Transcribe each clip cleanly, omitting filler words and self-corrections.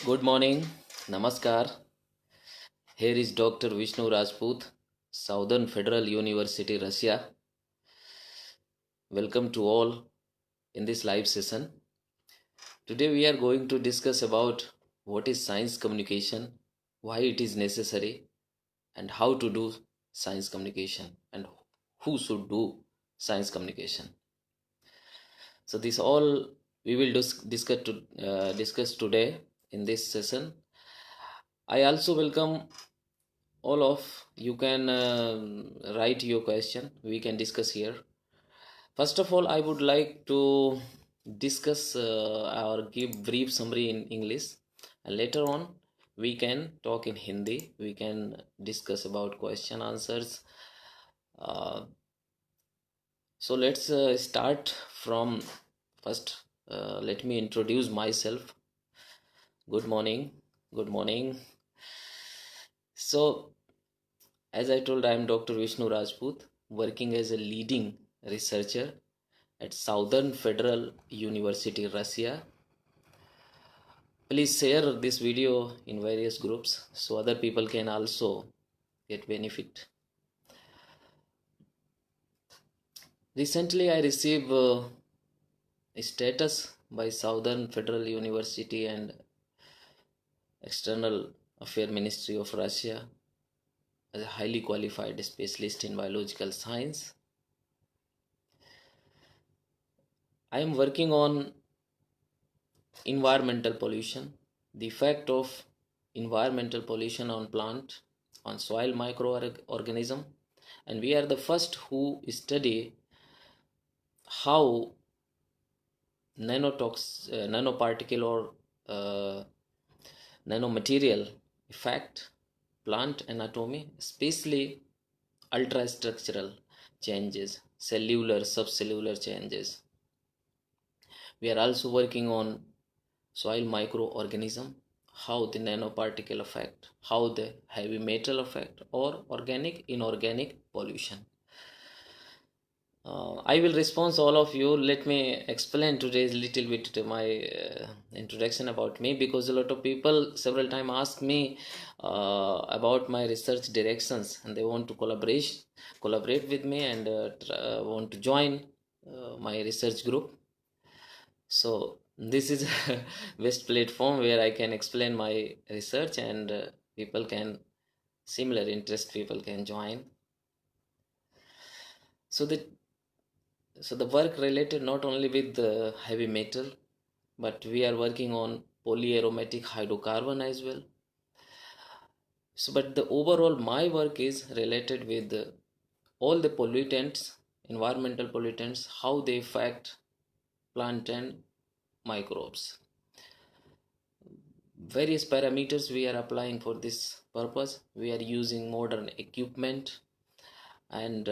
Good morning, Namaskar. Here is Dr. Vishnu Rajput, Southern Federal University, Russia. Welcome to all in this live session. Today we are going to discuss about what is science communication, why it is necessary, and how to do science communication, and who should do science communication. So this all we will discuss today in this session. I also welcome all of you can write your question, we can discuss here. First of all, I would like to discuss or give brief summary in English, and later on we can talk in Hindi. We can discuss about question answers. Uh, so let's start from first. Let me introduce myself. Good morning. Good morning. So as I told, I am Dr. Vishnu Rajput, working as a leading researcher at Southern Federal University, Russia. Please share this video in various groups so other people can also get benefit. Recently, I received a status by Southern Federal University and External Affairs Ministry of Russia as a highly qualified specialist in biological science. I am working on environmental pollution, the effect of environmental pollution on plant, on soil microorganism, and we are the first who study how nanoparticle or uh, nanomaterial affect plant anatomy, especially ultrastructural changes, cellular, subcellular changes. We are also working on soil microorganism, how the nanoparticle affect, how the heavy metal affect, or organic inorganic pollution. I will respond all of you. Let me explain today's little bit to my introduction about me, because a lot of people several times ask me about my research directions, and they want to collaborate with me, and want to join my research group. So this is a best platform where I can explain my research, and people can similar interest people can join. So the work related not only with the heavy metal, but we are working on polyaromatic hydrocarbon as well. So but the overall my work is related with all the pollutants, environmental pollutants, how they affect plant and microbes. Various parameters we are applying for this purpose. We are using modern equipment, and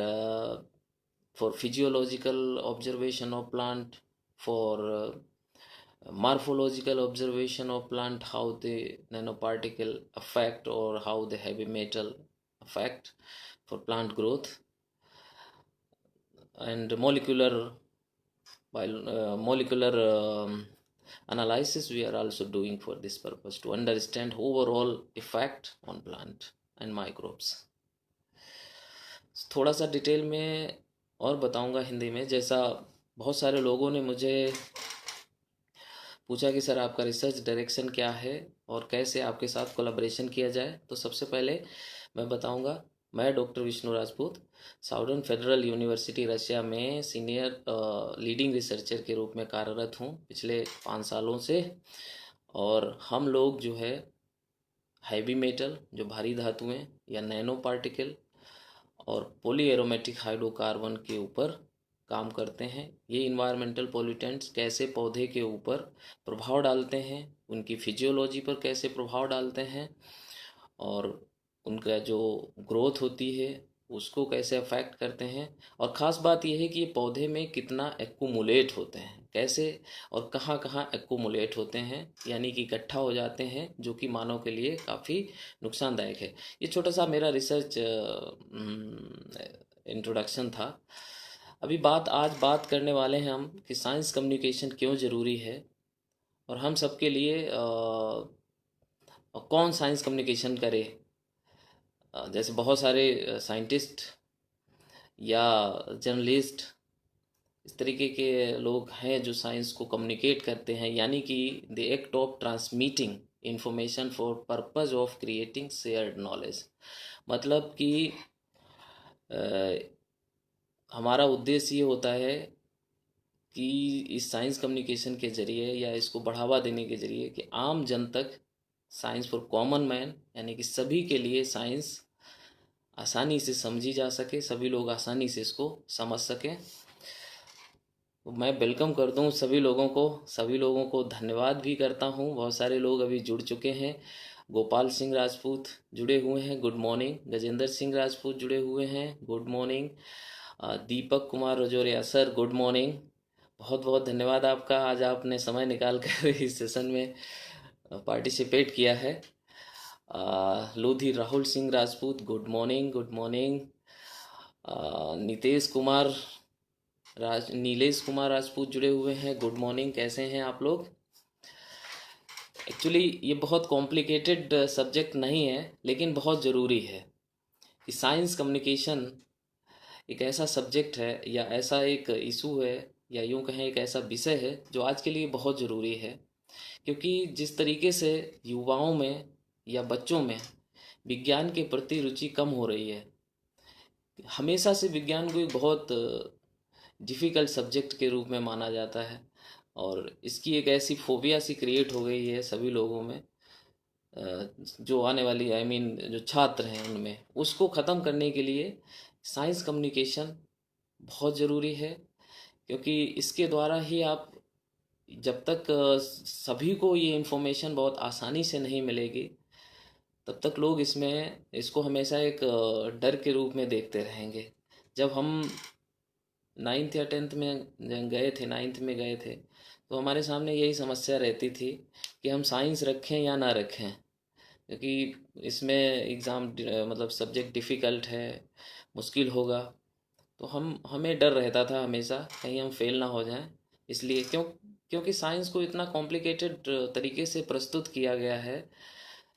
for physiological observation of plant, for morphological observation of plant, how the nanoparticle affect or how the heavy metal affect for plant growth, and molecular analysis we are also doing for this purpose, to understand overall effect on plant and microbes. थोड़ा सा detail में और बताऊंगा हिंदी में। जैसा बहुत सारे लोगों ने मुझे पूछा कि सर आपका रिसर्च डायरेक्शन क्या है और कैसे आपके साथ कोलैबोरेशन किया जाए, तो सबसे पहले मैं बताऊंगा, मैं doctor Vishnu Rajput southern federal university Russia में सीनियर लीडिंग रिसर्चर के रूप में कार्यरत हूं पिछले 5 सालों से। और हम लोग जो है हैवी मेटल, जो भारी धातुएं या नैनो पार्टिकल, और पॉलीएरोमेटिक हाइड्रोकार्बन के ऊपर काम करते हैं। ये इन्वायरमेंटल पोल्यूटेंट्स कैसे पौधे के ऊपर प्रभाव डालते हैं, उनकी फिजियोलॉजी पर कैसे प्रभाव डालते हैं, और उनका जो ग्रोथ होती है उसको कैसे अफेक्ट करते हैं। और ख़ास बात यह है कि ये पौधे में कितना एक्यूमुलेट होते हैं, कैसे और कहाँ कहाँ एक्यूमुलेट होते हैं, यानी कि इकट्ठा हो जाते हैं, जो कि मानव के लिए काफ़ी नुकसानदायक है। ये छोटा सा मेरा रिसर्च इंट्रोडक्शन था। अभी आज बात करने वाले हैं हम कि साइंस कम्युनिकेशन क्यों ज़रूरी है, और हम सबके लिए और कौन साइंस कम्युनिकेशन करे। जैसे बहुत सारे साइंटिस्ट या जर्नलिस्ट इस तरीके के लोग हैं जो साइंस को कम्युनिकेट करते हैं, यानी कि the act of transmitting information for purpose of creating shared knowledge. मतलब कि हमारा उद्देश्य ये होता है कि इस साइंस कम्युनिकेशन के ज़रिए या इसको बढ़ावा देने के ज़रिए कि आम जन तक साइंस फॉर कॉमन मैन, यानी कि सभी के लिए साइंस आसानी से समझी जा सके, सभी लोग आसानी से इसको समझ सकें। मैं वेलकम कर दूं सभी लोगों को धन्यवाद भी करता हूं। बहुत सारे लोग अभी जुड़ चुके हैं। गोपाल सिंह राजपूत जुड़े हुए हैं, गुड मॉर्निंग। गजेंद्र सिंह राजपूत जुड़े हुए हैं, good morning. Deepak Kumar Rajauria sir, good morning. बहुत बहुत धन्यवाद आपका, आज आपने समय निकाल कर इस सेशन में पार्टिसिपेट किया है। Lodhi Rahul Singh Rajput, good morning, good morning. Nilesh Kumar Rajput जुड़े हुए हैं, गुड मॉर्निंग। कैसे हैं आप लोग? एक्चुअली ये बहुत कॉम्प्लिकेटेड सब्जेक्ट नहीं है, लेकिन बहुत ज़रूरी है कि साइंस कम्युनिकेशन एक ऐसा सब्जेक्ट है या ऐसा एक इशू है या यूँ कहें एक ऐसा विषय है जो आज के लिए बहुत ज़रूरी है। क्योंकि जिस तरीके से युवाओं में या बच्चों में विज्ञान के प्रति रुचि कम हो रही है, हमेशा से विज्ञान को एक बहुत डिफ़िकल्ट सब्जेक्ट के रूप में माना जाता है और इसकी एक ऐसी फोबिया सी क्रिएट हो गई है सभी लोगों में, जो आने वाली जो छात्र हैं उनमें, उसको ख़त्म करने के लिए साइंस कम्युनिकेशन बहुत ज़रूरी है। क्योंकि इसके द्वारा ही आप, जब तक सभी को ये इन्फॉर्मेशन बहुत आसानी से नहीं मिलेगी, तब तक लोग इसको हमेशा एक डर के रूप में देखते रहेंगे। जब हम 9th या 10th में गए थे, 9th में गए थे, तो हमारे सामने यही समस्या रहती थी कि हम साइंस रखें या ना रखें, क्योंकि इसमें एग्ज़ाम मतलब सब्जेक्ट डिफ़िकल्ट है, मुश्किल होगा। तो हमें डर रहता था हमेशा कहीं हम फेल ना हो जाएं। इसलिए क्योंकि साइंस को इतना कॉम्प्लिकेटेड तरीके से प्रस्तुत किया गया है,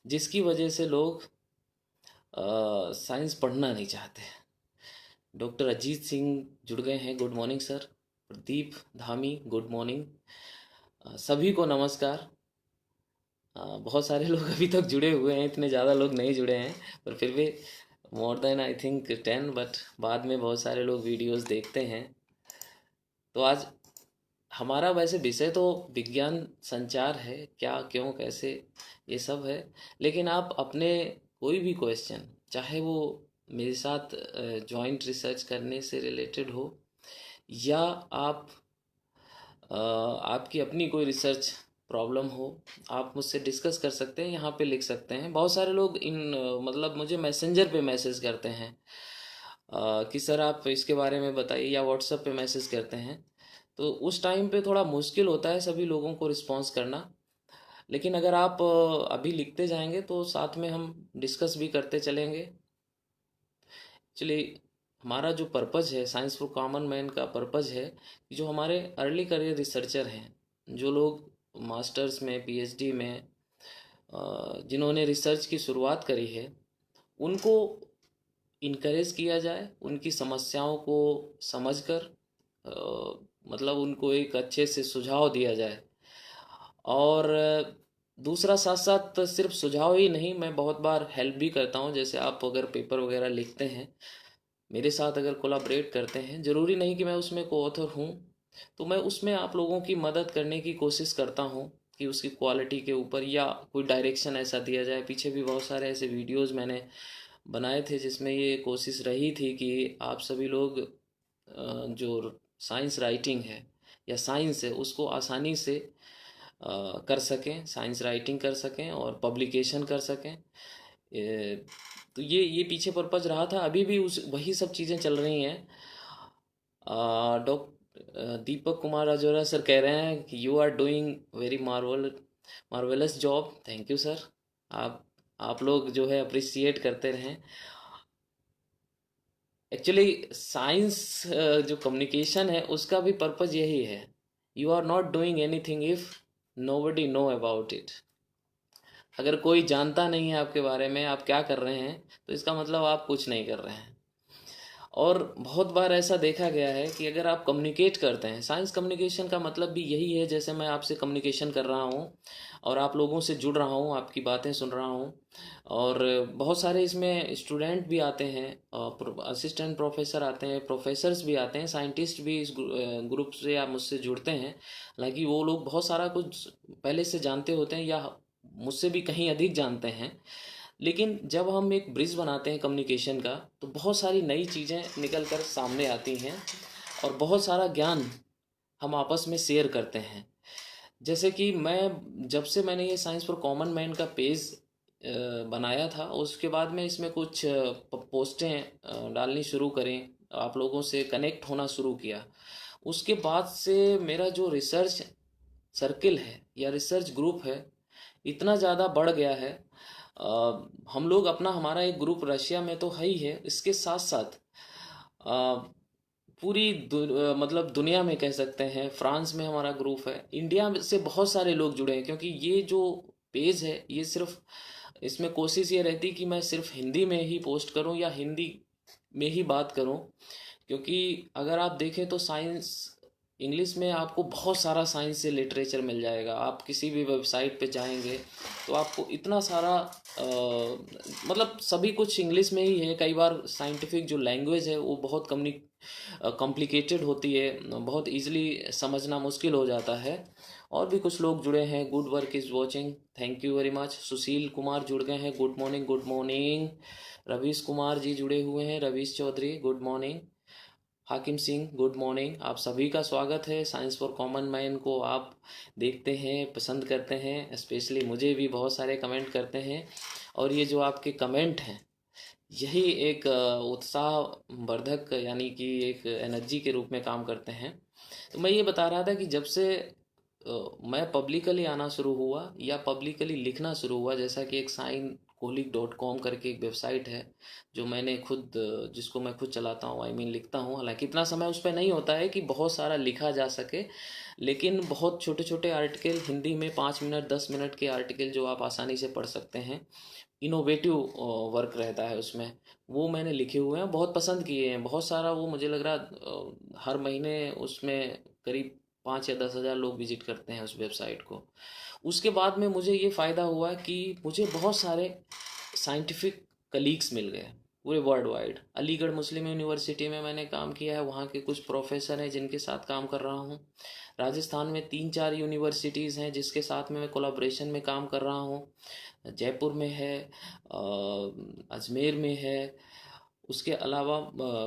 जिसकी वजह से लोग साइंस पढ़ना नहीं चाहते। डॉक्टर अजीत सिंह जुड़ गए हैं, good morning sir. Pradeep Dhami, good morning. सभी को नमस्कार। बहुत सारे लोग अभी तक जुड़े हुए हैं, इतने ज़्यादा लोग नहीं जुड़े हैं, पर फिर भी more than I think 10, but बाद में बहुत सारे लोग वीडियोस देखते हैं। तो आज हमारा वैसे विषय तो विज्ञान संचार है, क्या क्यों कैसे ये सब है, लेकिन आप अपने कोई भी क्वेश्चन, चाहे वो मेरे साथ जॉइंट रिसर्च करने से रिलेटेड हो या आपकी अपनी कोई रिसर्च प्रॉब्लम हो, आप मुझसे डिस्कस कर सकते हैं, यहाँ पे लिख सकते हैं। बहुत सारे लोग मतलब मुझे मैसेंजर पे मैसेज करते हैं कि सर आप इसके बारे में बताइए, या व्हाट्सएप पे मैसेज करते हैं। तो उस टाइम पे थोड़ा मुश्किल होता है सभी लोगों को रिस्पॉन्स करना, लेकिन अगर आप अभी लिखते जाएंगे तो साथ में हम डिस्कस भी करते चलेंगे। एक्चुअली हमारा जो पर्पज़ है, साइंस फॉर कॉमन मैन का पर्पज़ है कि जो हमारे अर्ली करियर रिसर्चर हैं, जो लोग मास्टर्स में, पीएचडी में, जिन्होंने रिसर्च की शुरुआत करी है, उनको इनकरेज किया जाए, उनकी समस्याओं को समझकर मतलब उनको एक अच्छे से सुझाव दिया जाए। और दूसरा साथ साथ सिर्फ सुझाव ही नहीं, मैं बहुत बार हेल्प भी करता हूँ। जैसे आप अगर पेपर वगैरह लिखते हैं, मेरे साथ अगर कोलैबोरेट करते हैं, ज़रूरी नहीं कि मैं उसमें को ऑथर हूँ, तो मैं उसमें आप लोगों की मदद करने की कोशिश करता हूँ कि उसकी क्वालिटी के ऊपर या कोई डायरेक्शन ऐसा दिया जाए। पीछे भी बहुत सारे ऐसे वीडियोस मैंने बनाए थे जिसमें ये कोशिश रही थी कि आप सभी लोग जो साइंस राइटिंग है या साइंस है उसको आसानी से कर सकें, साइंस राइटिंग कर सकें और पब्लिकेशन कर सकें। तो ये पीछे पर्पज़ रहा था, अभी भी वही सब चीज़ें चल रही हैं। दीपक कुमार राजौरा सर कह रहे हैं कि you are doing very marvellous job. Thank you sir, आप लोग जो है अप्रिसिएट करते रहें। एक्चुअली साइंस जो कम्युनिकेशन है उसका भी पर्पज़ यही है, you are not doing anything if nobody know about it. अगर कोई जानता नहीं है आपके बारे में, आप क्या कर रहे हैं, तो इसका मतलब आप कुछ नहीं कर रहे हैं। और बहुत बार ऐसा देखा गया है कि अगर आप कम्युनिकेट करते हैं, साइंस कम्युनिकेशन का मतलब भी यही है, जैसे मैं आपसे कम्युनिकेशन कर रहा हूँ और आप लोगों से जुड़ रहा हूँ, आपकी बातें सुन रहा हूँ। और बहुत सारे इसमें स्टूडेंट भी आते हैं, असिस्टेंट प्रोफेसर आते हैं, प्रोफेसर्स भी आते हैं, साइंटिस्ट भी इस ग्रुप से या मुझसे जुड़ते हैं। हालांकि वो लोग बहुत सारा कुछ पहले से जानते होते हैं या मुझसे भी कहीं अधिक जानते हैं। लेकिन जब हम एक ब्रिज बनाते हैं कम्युनिकेशन का, तो बहुत सारी नई चीज़ें निकल कर सामने आती हैं और बहुत सारा ज्ञान हम आपस में शेयर करते हैं। जैसे कि जब से मैंने ये साइंस फॉर कॉमन मैन का पेज बनाया था, उसके बाद में इसमें कुछ पोस्टें डालनी शुरू करें, आप लोगों से कनेक्ट होना शुरू किया। उसके बाद से मेरा जो रिसर्च सर्किल है या रिसर्च ग्रुप है, इतना ज़्यादा बढ़ गया है। हम लोग अपना हमारा एक ग्रुप रशिया में तो है ही है, इसके साथ साथ मतलब दुनिया में कह सकते हैं, फ्रांस में हमारा ग्रुप है, इंडिया से बहुत सारे लोग जुड़े हैं। क्योंकि ये जो पेज है, ये सिर्फ इसमें कोशिश ये रहती कि मैं सिर्फ हिंदी में ही पोस्ट करूं या हिंदी में ही बात करूं। क्योंकि अगर आप देखें तो साइंस इंग्लिश में आपको बहुत सारा साइंस से लिटरेचर मिल जाएगा। आप किसी भी वेबसाइट पे जाएंगे तो आपको इतना सारा मतलब सभी कुछ इंग्लिश में ही है। कई बार साइंटिफिक जो लैंग्वेज है वो बहुत कॉम्प्लिकेटेड होती है, बहुत इजीली समझना मुश्किल हो जाता है। और भी कुछ लोग जुड़े हैं, good work is watching, thank you very much. Sushil Kumar जुड़ गए हैं, good morning good morning. Ravish Kumar ji जुड़े हुए हैं, रवीश चौधरी गुड मॉर्निंग। हाकिम सिंह गुड मॉर्निंग। आप सभी का स्वागत है। साइंस फॉर कॉमन मैन को आप देखते हैं, पसंद करते हैं, स्पेशली मुझे भी बहुत सारे कमेंट करते हैं। और ये जो आपके कमेंट हैं, यही एक उत्साह वर्धक यानी कि एक एनर्जी के रूप में काम करते हैं। तो मैं ये बता रहा था कि जब से मैं पब्लिकली आना शुरू हुआ या पब्लिकली लिखना शुरू हुआ, जैसा कि एक साइनकोलिक.com करके एक वेबसाइट है जो मैंने खुद जिसको मैं खुद चलाता हूँ, आई मीन लिखता हूँ। हालांकि इतना समय उस पर नहीं होता है कि बहुत सारा लिखा जा सके, लेकिन बहुत छोटे छोटे आर्टिकल हिंदी में 5 मिनट 10 मिनट के आर्टिकल जो आप आसानी से पढ़ सकते हैं, इनोवेटिव वर्क रहता है उसमें, वो मैंने लिखे हुए हैं, बहुत पसंद किए हैं। बहुत सारा वो मुझे लग रहा हर महीने उसमें करीब 5 या 10 हज़ार लोग विजिट करते हैं उस वेबसाइट को। उसके बाद में मुझे ये फ़ायदा हुआ कि मुझे बहुत सारे साइंटिफिक कलीग्स मिल गए पूरे वर्ल्ड वाइड। अलीगढ़ मुस्लिम यूनिवर्सिटी में मैंने काम किया है, वहाँ के कुछ प्रोफेसर हैं जिनके साथ काम कर रहा हूँ। राजस्थान में 3-4 यूनिवर्सिटीज़ हैं जिसके साथ में मैं कोलाब्रेशन में काम कर रहा हूँ। जयपुर में है, अजमेर में है। उसके अलावा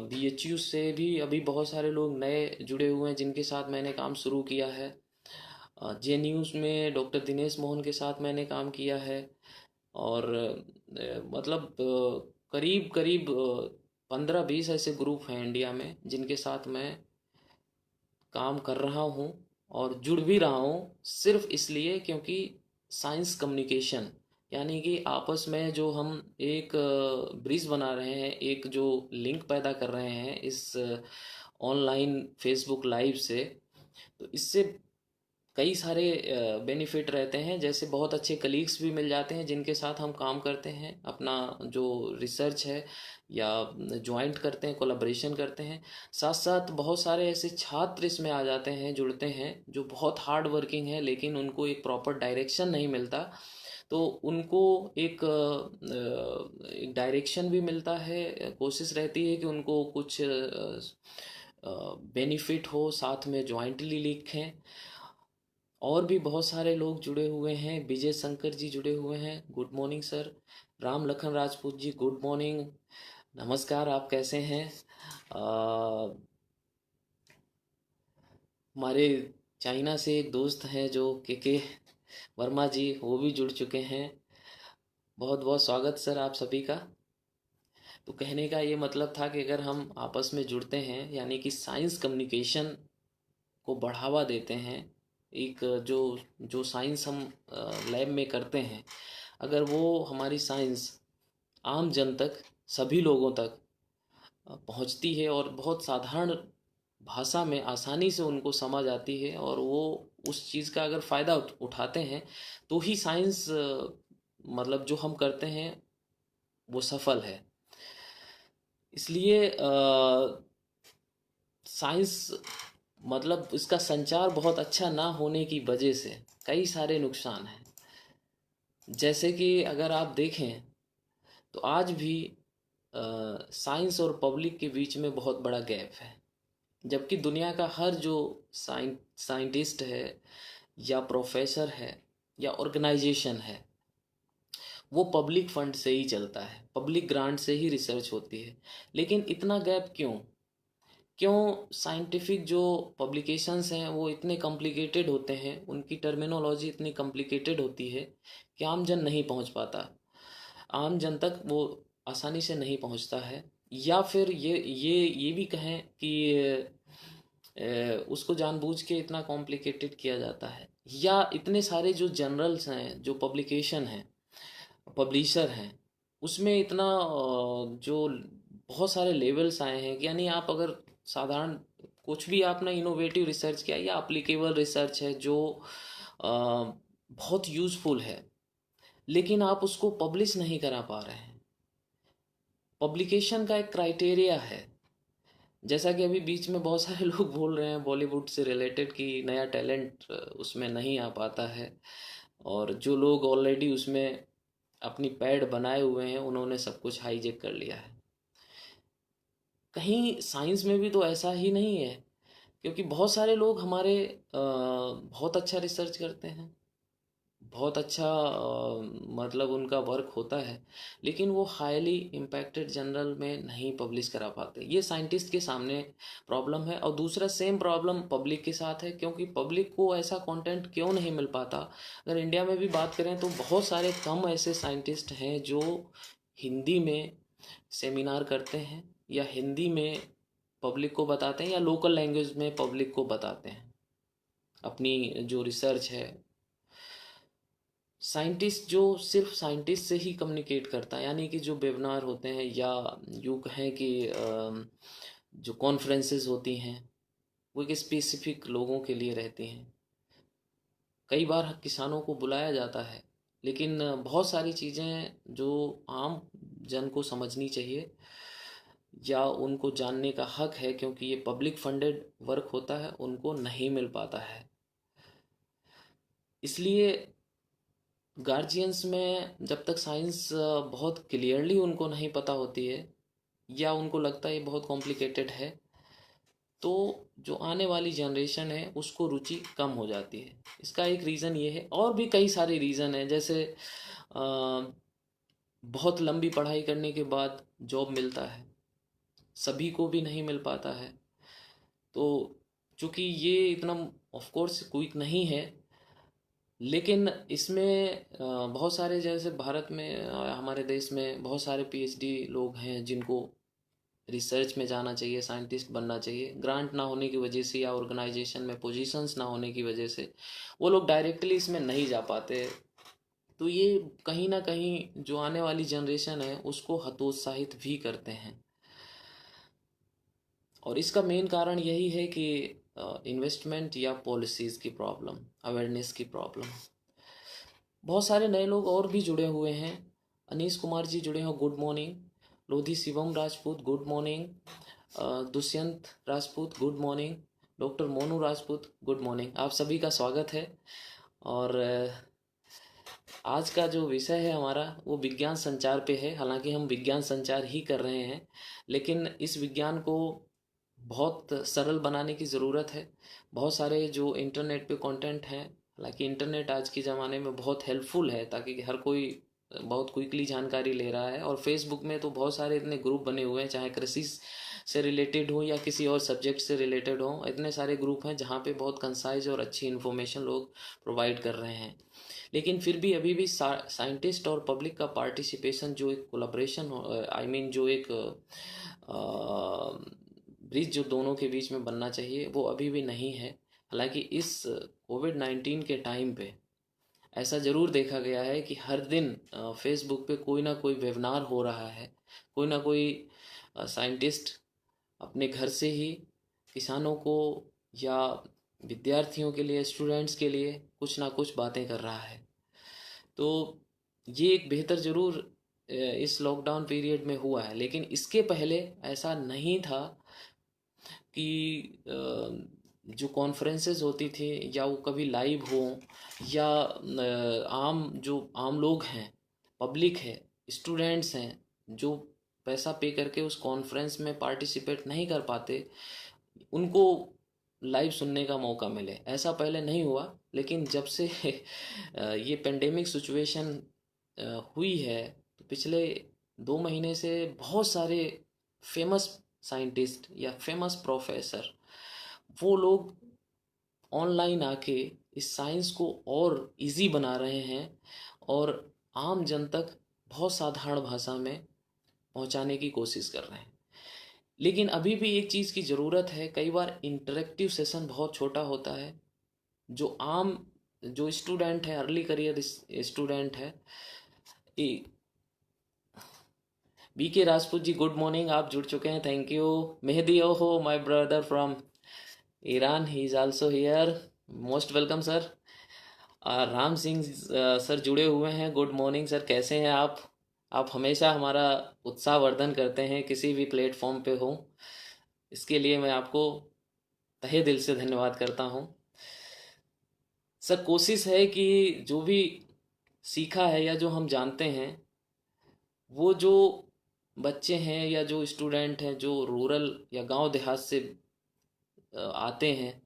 BHU से भी अभी बहुत सारे लोग नए जुड़े हुए हैं जिनके साथ मैंने काम शुरू किया है। JNU में डॉक्टर दिनेश मोहन के साथ मैंने काम किया है। और मतलब करीब करीब 15-20 ऐसे ग्रुप हैं इंडिया में जिनके साथ मैं काम कर रहा हूँ और जुड़ भी रहा हूँ, सिर्फ इसलिए क्योंकि साइंस कम्युनिकेशन यानी कि आपस में जो हम एक ब्रिज बना रहे हैं, एक जो लिंक पैदा कर रहे हैं इस ऑनलाइन फेसबुक लाइव से, तो इससे कई सारे बेनिफिट रहते हैं। जैसे बहुत अच्छे कलीग्स भी मिल जाते हैं जिनके साथ हम काम करते हैं, अपना जो रिसर्च है या ज्वाइंट करते हैं, कोलैबोरेशन करते हैं। साथ साथ बहुत सारे ऐसे छात्र इसमें आ जाते हैं, जुड़ते हैं, जो बहुत हार्ड वर्किंग है लेकिन उनको एक प्रॉपर डायरेक्शन नहीं मिलता। तो उनको एक डायरेक्शन भी मिलता है, कोशिश रहती है कि उनको कुछ बेनिफिट हो, साथ में ज्वाइंटली लिखें। और भी बहुत सारे लोग जुड़े हुए हैं, विजय शंकर जी जुड़े हुए हैं, good morning sir. Ram Lakhan Rajput ji good morning, नमस्कार, आप कैसे हैं? हमारे चाइना से एक दोस्त हैं जो के वर्मा जी, वो भी जुड़ चुके हैं। बहुत बहुत स्वागत सर आप सभी का। तो कहने का ये मतलब था कि अगर हम आपस में जुड़ते हैं यानी कि साइंस कम्युनिकेशन को बढ़ावा देते हैं, एक जो जो साइंस हम लैब में करते हैं, अगर वो हमारी साइंस आम जन तक, सभी लोगों तक पहुंचती है और बहुत साधारण भाषा में आसानी से उनको समझ आती है और वो उस चीज़ का अगर फ़ायदा उठाते हैं, तो ही साइंस मतलब जो हम करते हैं वो सफल है। इसलिए साइंस मतलब इसका संचार बहुत अच्छा ना होने की वजह से कई सारे नुकसान हैं। जैसे कि अगर आप देखें तो आज भी साइंस और पब्लिक के बीच में बहुत बड़ा गैप है। जबकि दुनिया का हर जो साइंटिस्ट है या प्रोफेसर है या ऑर्गेनाइजेशन है वो पब्लिक फंड से ही चलता है, पब्लिक ग्रांट से ही रिसर्च होती है। लेकिन इतना गैप क्यों? क्यों साइंटिफिक जो पब्लिकेशंस हैं वो इतने कॉम्प्लिकेटेड होते हैं, उनकी टर्मिनोलॉजी इतनी कॉम्प्लिकेटेड होती है कि आम जन नहीं पहुंच पाता, आम जन तक वो आसानी से नहीं पहुंचता है। या फिर ये भी कहें कि उसको जानबूझ के इतना कॉम्प्लिकेटेड किया जाता है, या इतने सारे जो जर्नल्स हैं, जो पब्लिकेशन हैं, पब्लिशर हैं, उसमें इतना जो बहुत सारे लेवल्स आए हैं कि यानी आप अगर साधारण कुछ भी आपने इनोवेटिव रिसर्च किया या अप्लीकेबल रिसर्च है जो बहुत यूज़फुल है, लेकिन आप उसको पब्लिश नहीं करा पा रहे हैं। पब्लिकेशन का एक क्राइटेरिया है। जैसा कि अभी बीच में बहुत सारे लोग बोल रहे हैं बॉलीवुड से रिलेटेड कि नया टैलेंट उसमें नहीं आ पाता है, और जो लोग ऑलरेडी उसमें अपनी पैड बनाए हुए हैं उन्होंने सब कुछ हाईजेक कर लिया है। कहीं साइंस में भी तो ऐसा ही नहीं है, क्योंकि बहुत सारे लोग हमारे बहुत अच्छा रिसर्च करते हैं, बहुत अच्छा मतलब उनका वर्क होता है, लेकिन वो हाईली इम्पैक्टेड जर्नल में नहीं पब्लिश करा पाते। ये साइंटिस्ट के सामने प्रॉब्लम है। और दूसरा सेम प्रॉब्लम पब्लिक के साथ है, क्योंकि पब्लिक को ऐसा कंटेंट क्यों नहीं मिल पाता। अगर इंडिया में भी बात करें तो बहुत सारे कम ऐसे साइंटिस्ट हैं जो हिंदी में सेमिनार करते हैं या हिंदी में पब्लिक को बताते हैं या लोकल लैंग्वेज में पब्लिक को बताते हैं अपनी जो रिसर्च है। साइंटिस्ट जो सिर्फ साइंटिस्ट से ही कम्युनिकेट करता है, यानी कि जो वेबिनार होते हैं या यूँ कहें कि जो कॉन्फ्रेंसेस होती हैं वो एक स्पेसिफिक लोगों के लिए रहती हैं। कई बार किसानों को बुलाया जाता है, लेकिन बहुत सारी चीज़ें जो आम जन को समझनी चाहिए या उनको जानने का हक है, क्योंकि ये पब्लिक फंडेड वर्क होता है, उनको नहीं मिल पाता है। इसलिए गार्जियंस में जब तक साइंस बहुत क्लियरली उनको नहीं पता होती है या उनको लगता है ये बहुत कॉम्प्लिकेटेड है, तो जो आने वाली जनरेशन है उसको रुचि कम हो जाती है। इसका एक रीज़न ये है, और भी कई सारे रीज़न हैं। जैसे बहुत लंबी पढ़ाई करने के बाद जॉब मिलता है, सभी को भी नहीं मिल पाता है। तो चूँकि ये इतना ऑफ कोर्स क्विक नहीं है, लेकिन इसमें बहुत सारे, जैसे भारत में हमारे देश में बहुत सारे पीएचडी लोग हैं जिनको रिसर्च में जाना चाहिए, साइंटिस्ट बनना चाहिए। ग्रांट ना होने की वजह से या ऑर्गेनाइजेशन में पोजीशंस ना होने की वजह से वो लोग डायरेक्टली इसमें नहीं जा पाते। तो ये कहीं ना कहीं जो आने वाली जनरेशन है उसको हतोत्साहित भी करते हैं। और इसका मेन कारण यही है कि इन्वेस्टमेंट या पॉलिसीज़ की प्रॉब्लम, अवेयरनेस की प्रॉब्लम। बहुत सारे नए लोग और भी जुड़े हुए हैं। अनीश कुमार जी जुड़े हैं, good morning. Lodhi Shivam Rajput, good morning. Dushyant Rajput, good morning. Doctor Monu Rajput, good morning. आप सभी का स्वागत है। और आज का जो विषय है हमारा वो विज्ञान संचार पे है। हालांकि हम विज्ञान संचार ही कर रहे हैं, लेकिन इस विज्ञान को बहुत सरल बनाने की ज़रूरत है। बहुत सारे जो इंटरनेट पे कंटेंट हैं, हालांकि इंटरनेट आज के ज़माने में बहुत हेल्पफुल है ताकि हर कोई बहुत क्विकली जानकारी ले रहा है। और फेसबुक में तो बहुत सारे इतने ग्रुप बने हुए हैं, चाहे कृषि से रिलेटेड हो या किसी और सब्जेक्ट से रिलेटेड हो, इतने सारे ग्रुप हैं जहाँ पे बहुत कंसाइज और अच्छी इन्फॉर्मेशन लोग प्रोवाइड कर रहे हैं। लेकिन फिर भी अभी भी साइंटिस्ट और पब्लिक का पार्टिसिपेशन, जो एक कोलाब्रेशन, आई मीन जो एक ब्रिज जो दोनों के बीच में बनना चाहिए, वो अभी भी नहीं है। हालांकि इस कोविड-19 के टाइम पे ऐसा ज़रूर देखा गया है कि हर दिन फेसबुक पे कोई ना कोई वेबिनार हो रहा है। कोई ना कोई साइंटिस्ट अपने घर से ही किसानों को या विद्यार्थियों के लिए, स्टूडेंट्स के लिए कुछ ना कुछ बातें कर रहा है। तो ये एक बेहतर ज़रूर इस लॉकडाउन पीरियड में हुआ है, लेकिन इसके पहले ऐसा नहीं था कि जो कॉन्फ्रेंसेस होती थी या वो कभी लाइव हो, या जो आम लोग हैं, पब्लिक है, स्टूडेंट्स हैं, जो पैसा पे करके उस कॉन्फ्रेंस में पार्टिसिपेट नहीं कर पाते, उनको लाइव सुनने का मौका मिले, ऐसा पहले नहीं हुआ। लेकिन जब से ये पेंडेमिक सिचुएशन हुई है, तो पिछले 2 महीने से बहुत सारे फेमस साइंटिस्ट या फेमस प्रोफेसर, वो लोग ऑनलाइन आके इस साइंस को और इजी बना रहे हैं और आम जन तक बहुत साधारण भाषा में पहुंचाने की कोशिश कर रहे हैं। लेकिन अभी भी एक चीज़ की ज़रूरत है, कई बार इंटरेक्टिव सेशन बहुत छोटा होता है। जो स्टूडेंट है, अर्ली करियर स्टूडेंट है, बी के राजपूत जी, गुड मॉर्निंग, आप जुड़ चुके हैं, थैंक यू। मेहदी ओहो, my brother from Iran, he is also here, most welcome sir. Ram Singh sir जुड़े हुए हैं, गुड मॉर्निंग सर, कैसे हैं आप हमेशा हमारा उत्साहवर्धन करते हैं किसी भी प्लेटफॉर्म पे हो, इसके लिए मैं आपको तहे दिल से धन्यवाद करता हूँ सर। कोशिश है कि जो भी सीखा है या जो हम जानते हैं, वो जो बच्चे हैं या जो स्टूडेंट हैं जो रूरल या गांव देहात से आते हैं,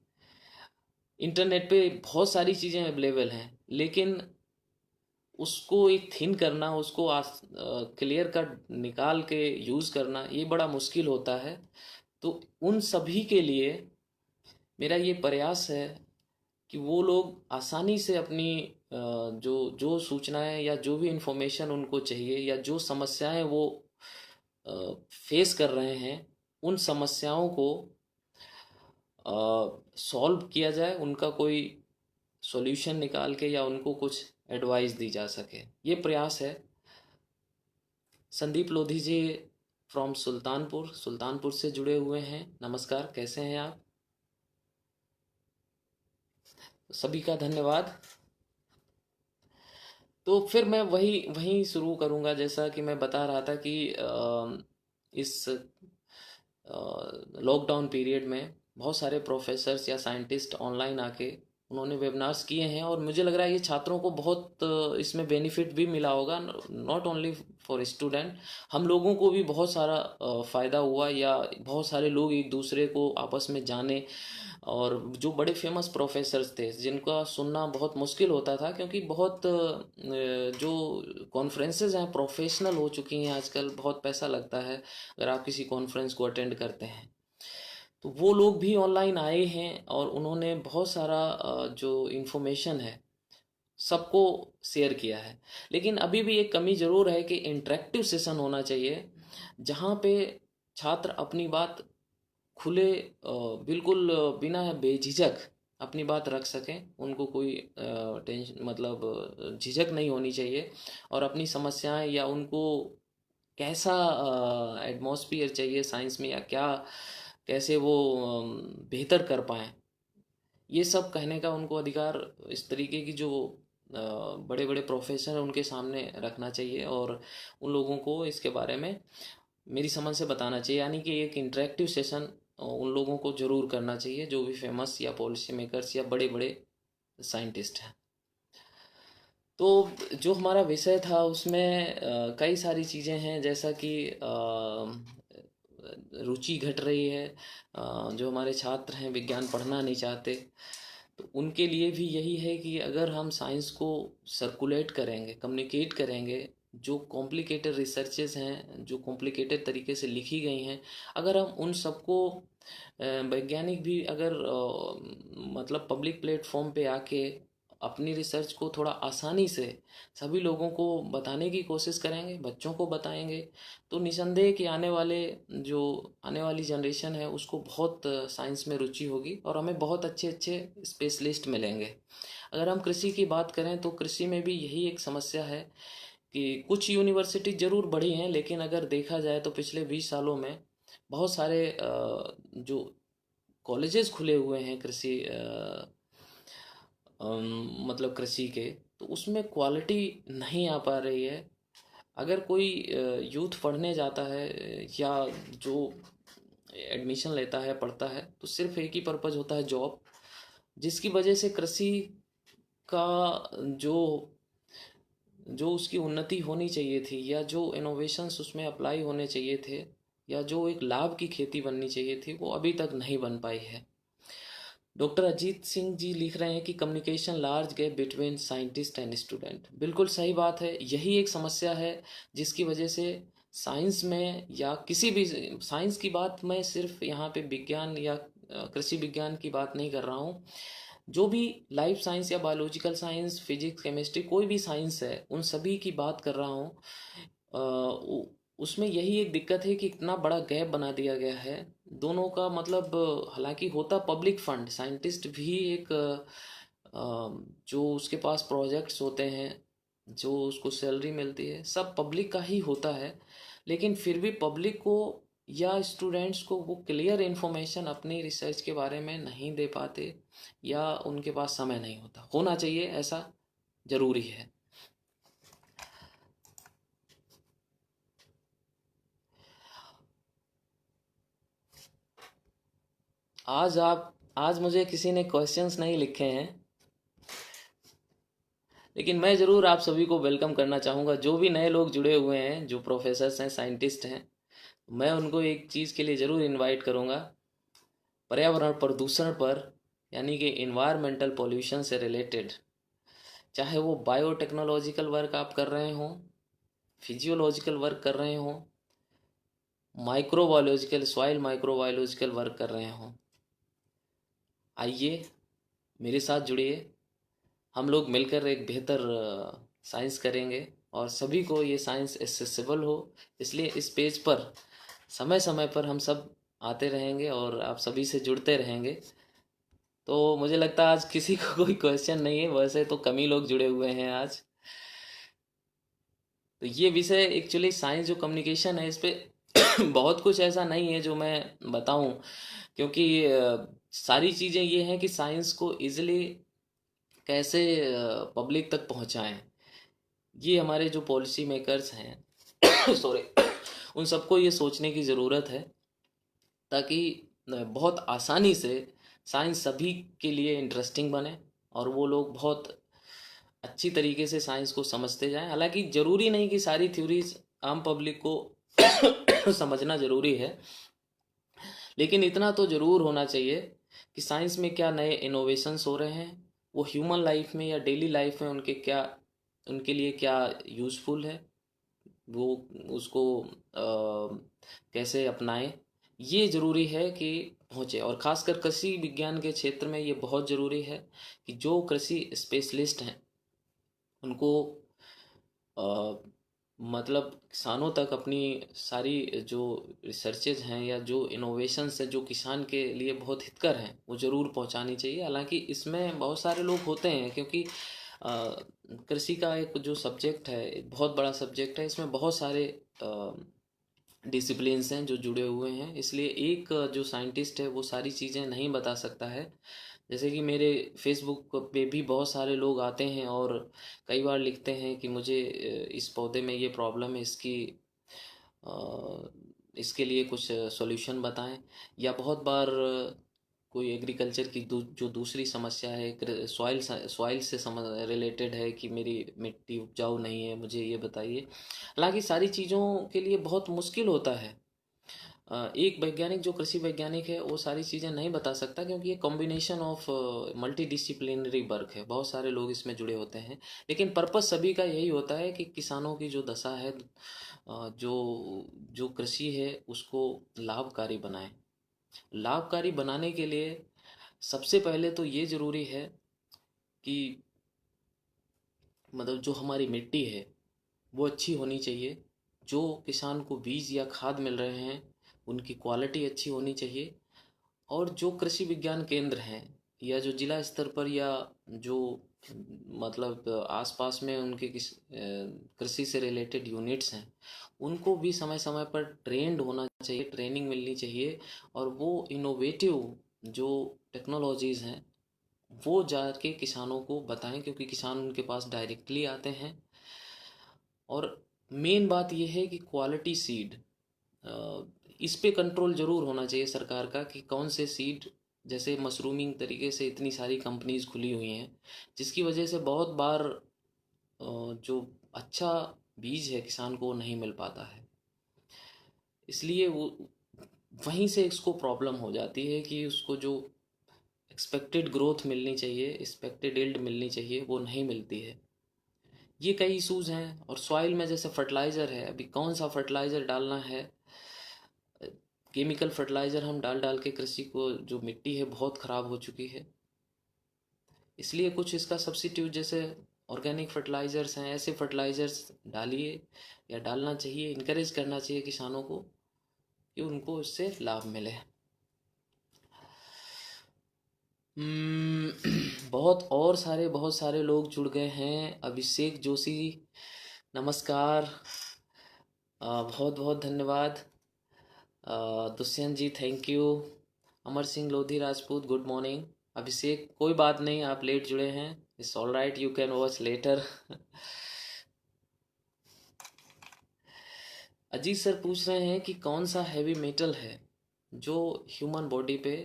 इंटरनेट पे बहुत सारी चीज़ें अवेलेबल हैं, लेकिन उसको एक थिन करना, उसको क्लियर कट निकाल के यूज़ करना, ये बड़ा मुश्किल होता है। तो उन सभी के लिए मेरा ये प्रयास है कि वो लोग आसानी से अपनी जो जो सूचनाएं या जो भी इंफॉर्मेशन उनको चाहिए या जो समस्याएं वो फेस कर रहे हैं, उन समस्याओं को सॉल्व किया जाए, उनका कोई सॉल्यूशन निकाल के या उनको कुछ एडवाइस दी जा सके, ये प्रयास है। संदीप लोधी जी फ्रॉम सुल्तानपुर से जुड़े हुए हैं, नमस्कार, कैसे हैं आप? सभी का धन्यवाद। तो फिर मैं वही वहीं शुरू करूंगा, जैसा कि मैं बता रहा था कि इस लॉकडाउन पीरियड में बहुत सारे प्रोफेसर्स या साइंटिस्ट ऑनलाइन आके उन्होंने वेबिनार्स किए हैं, और मुझे लग रहा है ये छात्रों को बहुत इसमें बेनिफिट भी मिला होगा, नॉट ओनली फॉर स्टूडेंट, हम लोगों को भी बहुत सारा फ़ायदा हुआ, या बहुत सारे लोग एक दूसरे को आपस में जाने। और जो बड़े फेमस प्रोफेसर्स थे जिनका सुनना बहुत मुश्किल होता था, क्योंकि बहुत जो कॉन्फ्रेंसेज हैं प्रोफेशनल हो चुकी हैं आजकल, बहुत पैसा लगता है अगर आप किसी कॉन्फ्रेंस को अटेंड करते हैं। तो वो लोग भी ऑनलाइन आए हैं और उन्होंने बहुत सारा जो इन्फॉर्मेशन है सबको शेयर किया है। लेकिन अभी भी एक कमी ज़रूर है कि इंटरेक्टिव सेशन होना चाहिए, जहाँ पे छात्र अपनी बात खुले बिल्कुल बिना बेझिझक अपनी बात रख सकें, उनको कोई टेंशन मतलब झिझक नहीं होनी चाहिए, और अपनी समस्याएं या उनको कैसा एटमॉस्फियर चाहिए साइंस में, या क्या कैसे वो बेहतर कर पाएँ, ये सब कहने का उनको अधिकार इस तरीके की जो बड़े बड़े प्रोफेसर हैं उनके सामने रखना चाहिए, और उन लोगों को इसके बारे में मेरी समझ से बताना चाहिए। यानी कि एक इंटरेक्टिव सेशन उन लोगों को ज़रूर करना चाहिए जो भी फेमस या पॉलिसी मेकर्स या बड़े बड़े साइंटिस्ट हैं। तो जो हमारा विषय था उसमें कई सारी चीज़ें हैं, जैसा कि रुचि घट रही है, जो हमारे छात्र हैं विज्ञान पढ़ना नहीं चाहते, तो उनके लिए भी यही है कि अगर हम साइंस को सर्कुलेट करेंगे, कम्युनिकेट करेंगे, जो कॉम्प्लिकेटेड रिसर्चेज हैं जो कॉम्प्लिकेटेड तरीके से लिखी गई हैं, अगर हम उन सबको वैज्ञानिक भी अगर मतलब पब्लिक प्लेटफॉर्म पे आके अपनी रिसर्च को थोड़ा आसानी से सभी लोगों को बताने की कोशिश करेंगे, बच्चों को बताएंगे, तो निसंदेह कि आने वाली जनरेशन है उसको बहुत साइंस में रुचि होगी, और हमें बहुत अच्छे अच्छे स्पेशलिस्ट मिलेंगे। अगर हम कृषि की बात करें तो कृषि में भी यही एक समस्या है कि कुछ यूनिवर्सिटी ज़रूर बढ़ी हैं, लेकिन अगर देखा जाए तो पिछले 20 सालों में बहुत सारे जो कॉलेजेस खुले हुए हैं कृषि मतलब कृषि के, तो उसमें क्वालिटी नहीं आ पा रही है। अगर कोई यूथ पढ़ने जाता है या जो एडमिशन लेता है, पढ़ता है, तो सिर्फ एक ही पर्पज़ होता है, जॉब, जिसकी वजह से कृषि का जो जो उसकी उन्नति होनी चाहिए थी, या जो इनोवेशंस उसमें अप्लाई होने चाहिए थे, या जो एक लाभ की खेती बननी चाहिए थी, वो अभी तक नहीं बन पाई है। डॉक्टर अजीत सिंह जी लिख रहे हैं कि communication large gap between scientist and student. बिल्कुल सही बात है, यही एक समस्या है जिसकी वजह से साइंस में, या किसी भी साइंस की बात, मैं सिर्फ यहाँ पे विज्ञान या कृषि विज्ञान की बात नहीं कर रहा हूँ, जो भी लाइफ साइंस या बायोलॉजिकल साइंस, फिजिक्स, केमिस्ट्री, कोई भी साइंस है, उन सभी की बात कर रहा हूँ। उसमें यही एक दिक्कत है कि इतना बड़ा गैप बना दिया गया है दोनों का। मतलब हालांकि होता पब्लिक फंड, साइंटिस्ट भी एक जो उसके पास प्रोजेक्ट्स होते हैं, जो उसको सैलरी मिलती है, सब पब्लिक का ही होता है, लेकिन फिर भी पब्लिक को या स्टूडेंट्स को वो क्लियर इन्फॉर्मेशन अपनी रिसर्च के बारे में नहीं दे पाते, या उनके पास समय नहीं होता। होना चाहिए, ऐसा ज़रूरी है। आज मुझे किसी ने क्वेश्चंस नहीं लिखे हैं, लेकिन मैं ज़रूर आप सभी को वेलकम करना चाहूँगा। जो भी नए लोग जुड़े हुए हैं, जो प्रोफेसर्स हैं, साइंटिस्ट हैं, मैं उनको एक चीज़ के लिए ज़रूर इनवाइट करूँगा। पर्यावरण प्रदूषण पर, यानी कि इन्वायरमेंटल पोल्यूशन से रिलेटेड, चाहे वो बायोटेक्नोलॉजिकल वर्क आप कर रहे हों, फिजियोलॉजिकल वर्क कर रहे हों, माइक्रोबायोलॉजिकल, सॉइल माइक्रोबायोलॉजिकल वर्क कर रहे हों, आइए मेरे साथ जुड़िए। हम लोग मिलकर एक बेहतर साइंस करेंगे, और सभी को ये साइंस एक्सेसिबल हो, इसलिए इस पेज पर समय समय पर हम सब आते रहेंगे और आप सभी से जुड़ते रहेंगे। तो मुझे लगता है आज किसी को कोई क्वेश्चन नहीं है, वैसे तो कम ही लोग जुड़े हुए हैं आज। तो ये विषय एक्चुअली साइंस जो कम्युनिकेशन है, इस पे बहुत कुछ ऐसा नहीं है जो मैं बताऊं, क्योंकि सारी चीज़ें ये हैं कि साइंस को इजीली कैसे पब्लिक तक पहुंचाएं। ये हमारे जो पॉलिसी मेकर्स हैं सॉरी, उन सबको ये सोचने की ज़रूरत है, ताकि बहुत आसानी से साइंस सभी के लिए इंटरेस्टिंग बने, और वो लोग बहुत अच्छी तरीके से साइंस को समझते जाएं। हालांकि ज़रूरी नहीं कि सारी थ्योरीज आम पब्लिक को समझना ज़रूरी है, लेकिन इतना तो ज़रूर होना चाहिए कि साइंस में क्या नए इनोवेशंस हो रहे हैं, वो ह्यूमन लाइफ में या डेली लाइफ में उनके लिए क्या यूज़फुल है, वो उसको कैसे अपनाएं। ये ज़रूरी है कि पहुँचे, और ख़ासकर कृषि विज्ञान के क्षेत्र में ये बहुत ज़रूरी है कि जो कृषि स्पेशलिस्ट हैं उनको मतलब किसानों तक अपनी सारी जो रिसर्चेज हैं या जो इनोवेशंस हैं जो किसान के लिए बहुत हितकर हैं, वो ज़रूर पहुंचानी चाहिए। हालांकि इसमें बहुत सारे लोग होते हैं, क्योंकि कृषि का एक जो सब्जेक्ट है, एक बहुत बड़ा सब्जेक्ट है, इसमें बहुत सारे डिसिप्लिन्स हैं जो जुड़े हुए हैं, इसलिए एक जो साइंटिस्ट है वो सारी चीज़ें नहीं बता सकता है। जैसे कि मेरे फेसबुक पे भी बहुत सारे लोग आते हैं और कई बार लिखते हैं कि मुझे इस पौधे में ये प्रॉब्लम है, इसके लिए कुछ सॉल्यूशन बताएं। या बहुत बार कोई एग्रीकल्चर की जो दूसरी समस्या है, सॉइल से रिलेटेड है, कि मेरी मिट्टी उपजाऊ नहीं है, मुझे ये बताइए। हालांकि सारी चीज़ों के लिए बहुत मुश्किल होता है। एक वैज्ञानिक, जो कृषि वैज्ञानिक है, वो सारी चीज़ें नहीं बता सकता, क्योंकि ये combination of multi disciplinary work है, बहुत सारे लोग इसमें जुड़े होते हैं। लेकिन पर्पस सभी का यही होता है कि किसानों की जो दशा है, जो जो कृषि है, उसको लाभकारी बनाएं। लाभकारी बनाने के लिए सबसे पहले तो ये ज़रूरी है कि मतलब जो हमारी मिट्टी है वो अच्छी होनी चाहिए। जो किसान को बीज या खाद मिल रहे हैं, उनकी क्वालिटी अच्छी होनी चाहिए। और जो कृषि विज्ञान केंद्र हैं, या जो जिला स्तर पर, या जो मतलब आसपास में उनके कृषि से रिलेटेड यूनिट्स हैं, उनको भी समय समय पर ट्रेंड होना चाहिए, ट्रेनिंग मिलनी चाहिए। और वो इनोवेटिव जो टेक्नोलॉजीज़ हैं वो जाके किसानों को बताएं, क्योंकि किसान उनके पास डायरेक्टली आते हैं। और मेन बात ये है कि क्वालिटी सीड, इस पे कंट्रोल जरूर होना चाहिए सरकार का, कि कौन से सीड, जैसे मशरूमिंग तरीके से इतनी सारी कंपनीज खुली हुई हैं, जिसकी वजह से बहुत बार जो अच्छा बीज है किसान को नहीं मिल पाता है। इसलिए वो वहीं से इसको प्रॉब्लम हो जाती है कि उसको जो एक्सपेक्टेड ग्रोथ मिलनी चाहिए, एक्सपेक्टेड यील्ड मिलनी चाहिए, वो नहीं मिलती है। ये कई इशूज़ हैं। और सॉइल में जैसे फर्टिलाइज़र है, अभी कौन सा फर्टिलाइज़र डालना है, केमिकल फर्टिलाइज़र हम डाल डाल के कृषि को, जो मिट्टी है बहुत ख़राब हो चुकी है। इसलिए कुछ इसका सब्सिट्यूट जैसे ऑर्गेनिक फर्टिलाइज़र्स हैं, ऐसे फर्टिलाइज़र्स डालिए, या डालना चाहिए, इनकरेज करना चाहिए किसानों को कि उनको इससे लाभ मिले। बहुत सारे लोग जुड़ गए हैं। अभिषेक जोशी, नमस्कार, बहुत बहुत धन्यवाद। Dushyant ji, thank you. Amar Singh Lodhi Rajput, good morning. Abhishek, कोई बात नहीं, आप लेट जुड़े हैं, it's all right, you can watch later. Ajit sir पूछ रहे हैं कि कौन सा हैवी मेटल है जो ह्यूमन बॉडी पे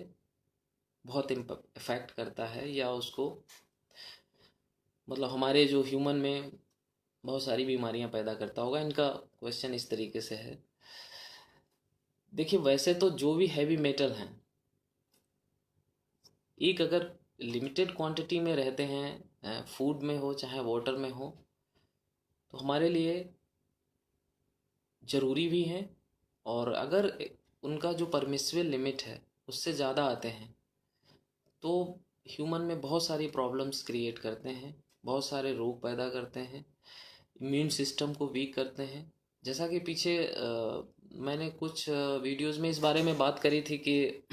बहुत इफेक्ट करता है, या उसको मतलब हमारे जो ह्यूमन में बहुत सारी बीमारियां पैदा करता होगा। इनका क्वेश्चन इस तरीके से है। देखिए, वैसे तो जो भी हैवी मेटल हैं, एक अगर लिमिटेड क्वांटिटी में रहते हैं, फूड में हो चाहे वाटर में हो, तो हमारे लिए ज़रूरी भी हैं। और अगर उनका जो परमिसिबल लिमिट है उससे ज़्यादा आते हैं तो ह्यूमन में बहुत सारी प्रॉब्लम्स क्रिएट करते हैं, बहुत सारे रोग पैदा करते हैं, इम्यून सिस्टम को वीक करते हैं। जैसा कि पीछे मैंने कुछ वीडियोस में इस बारे में बात करी थी कि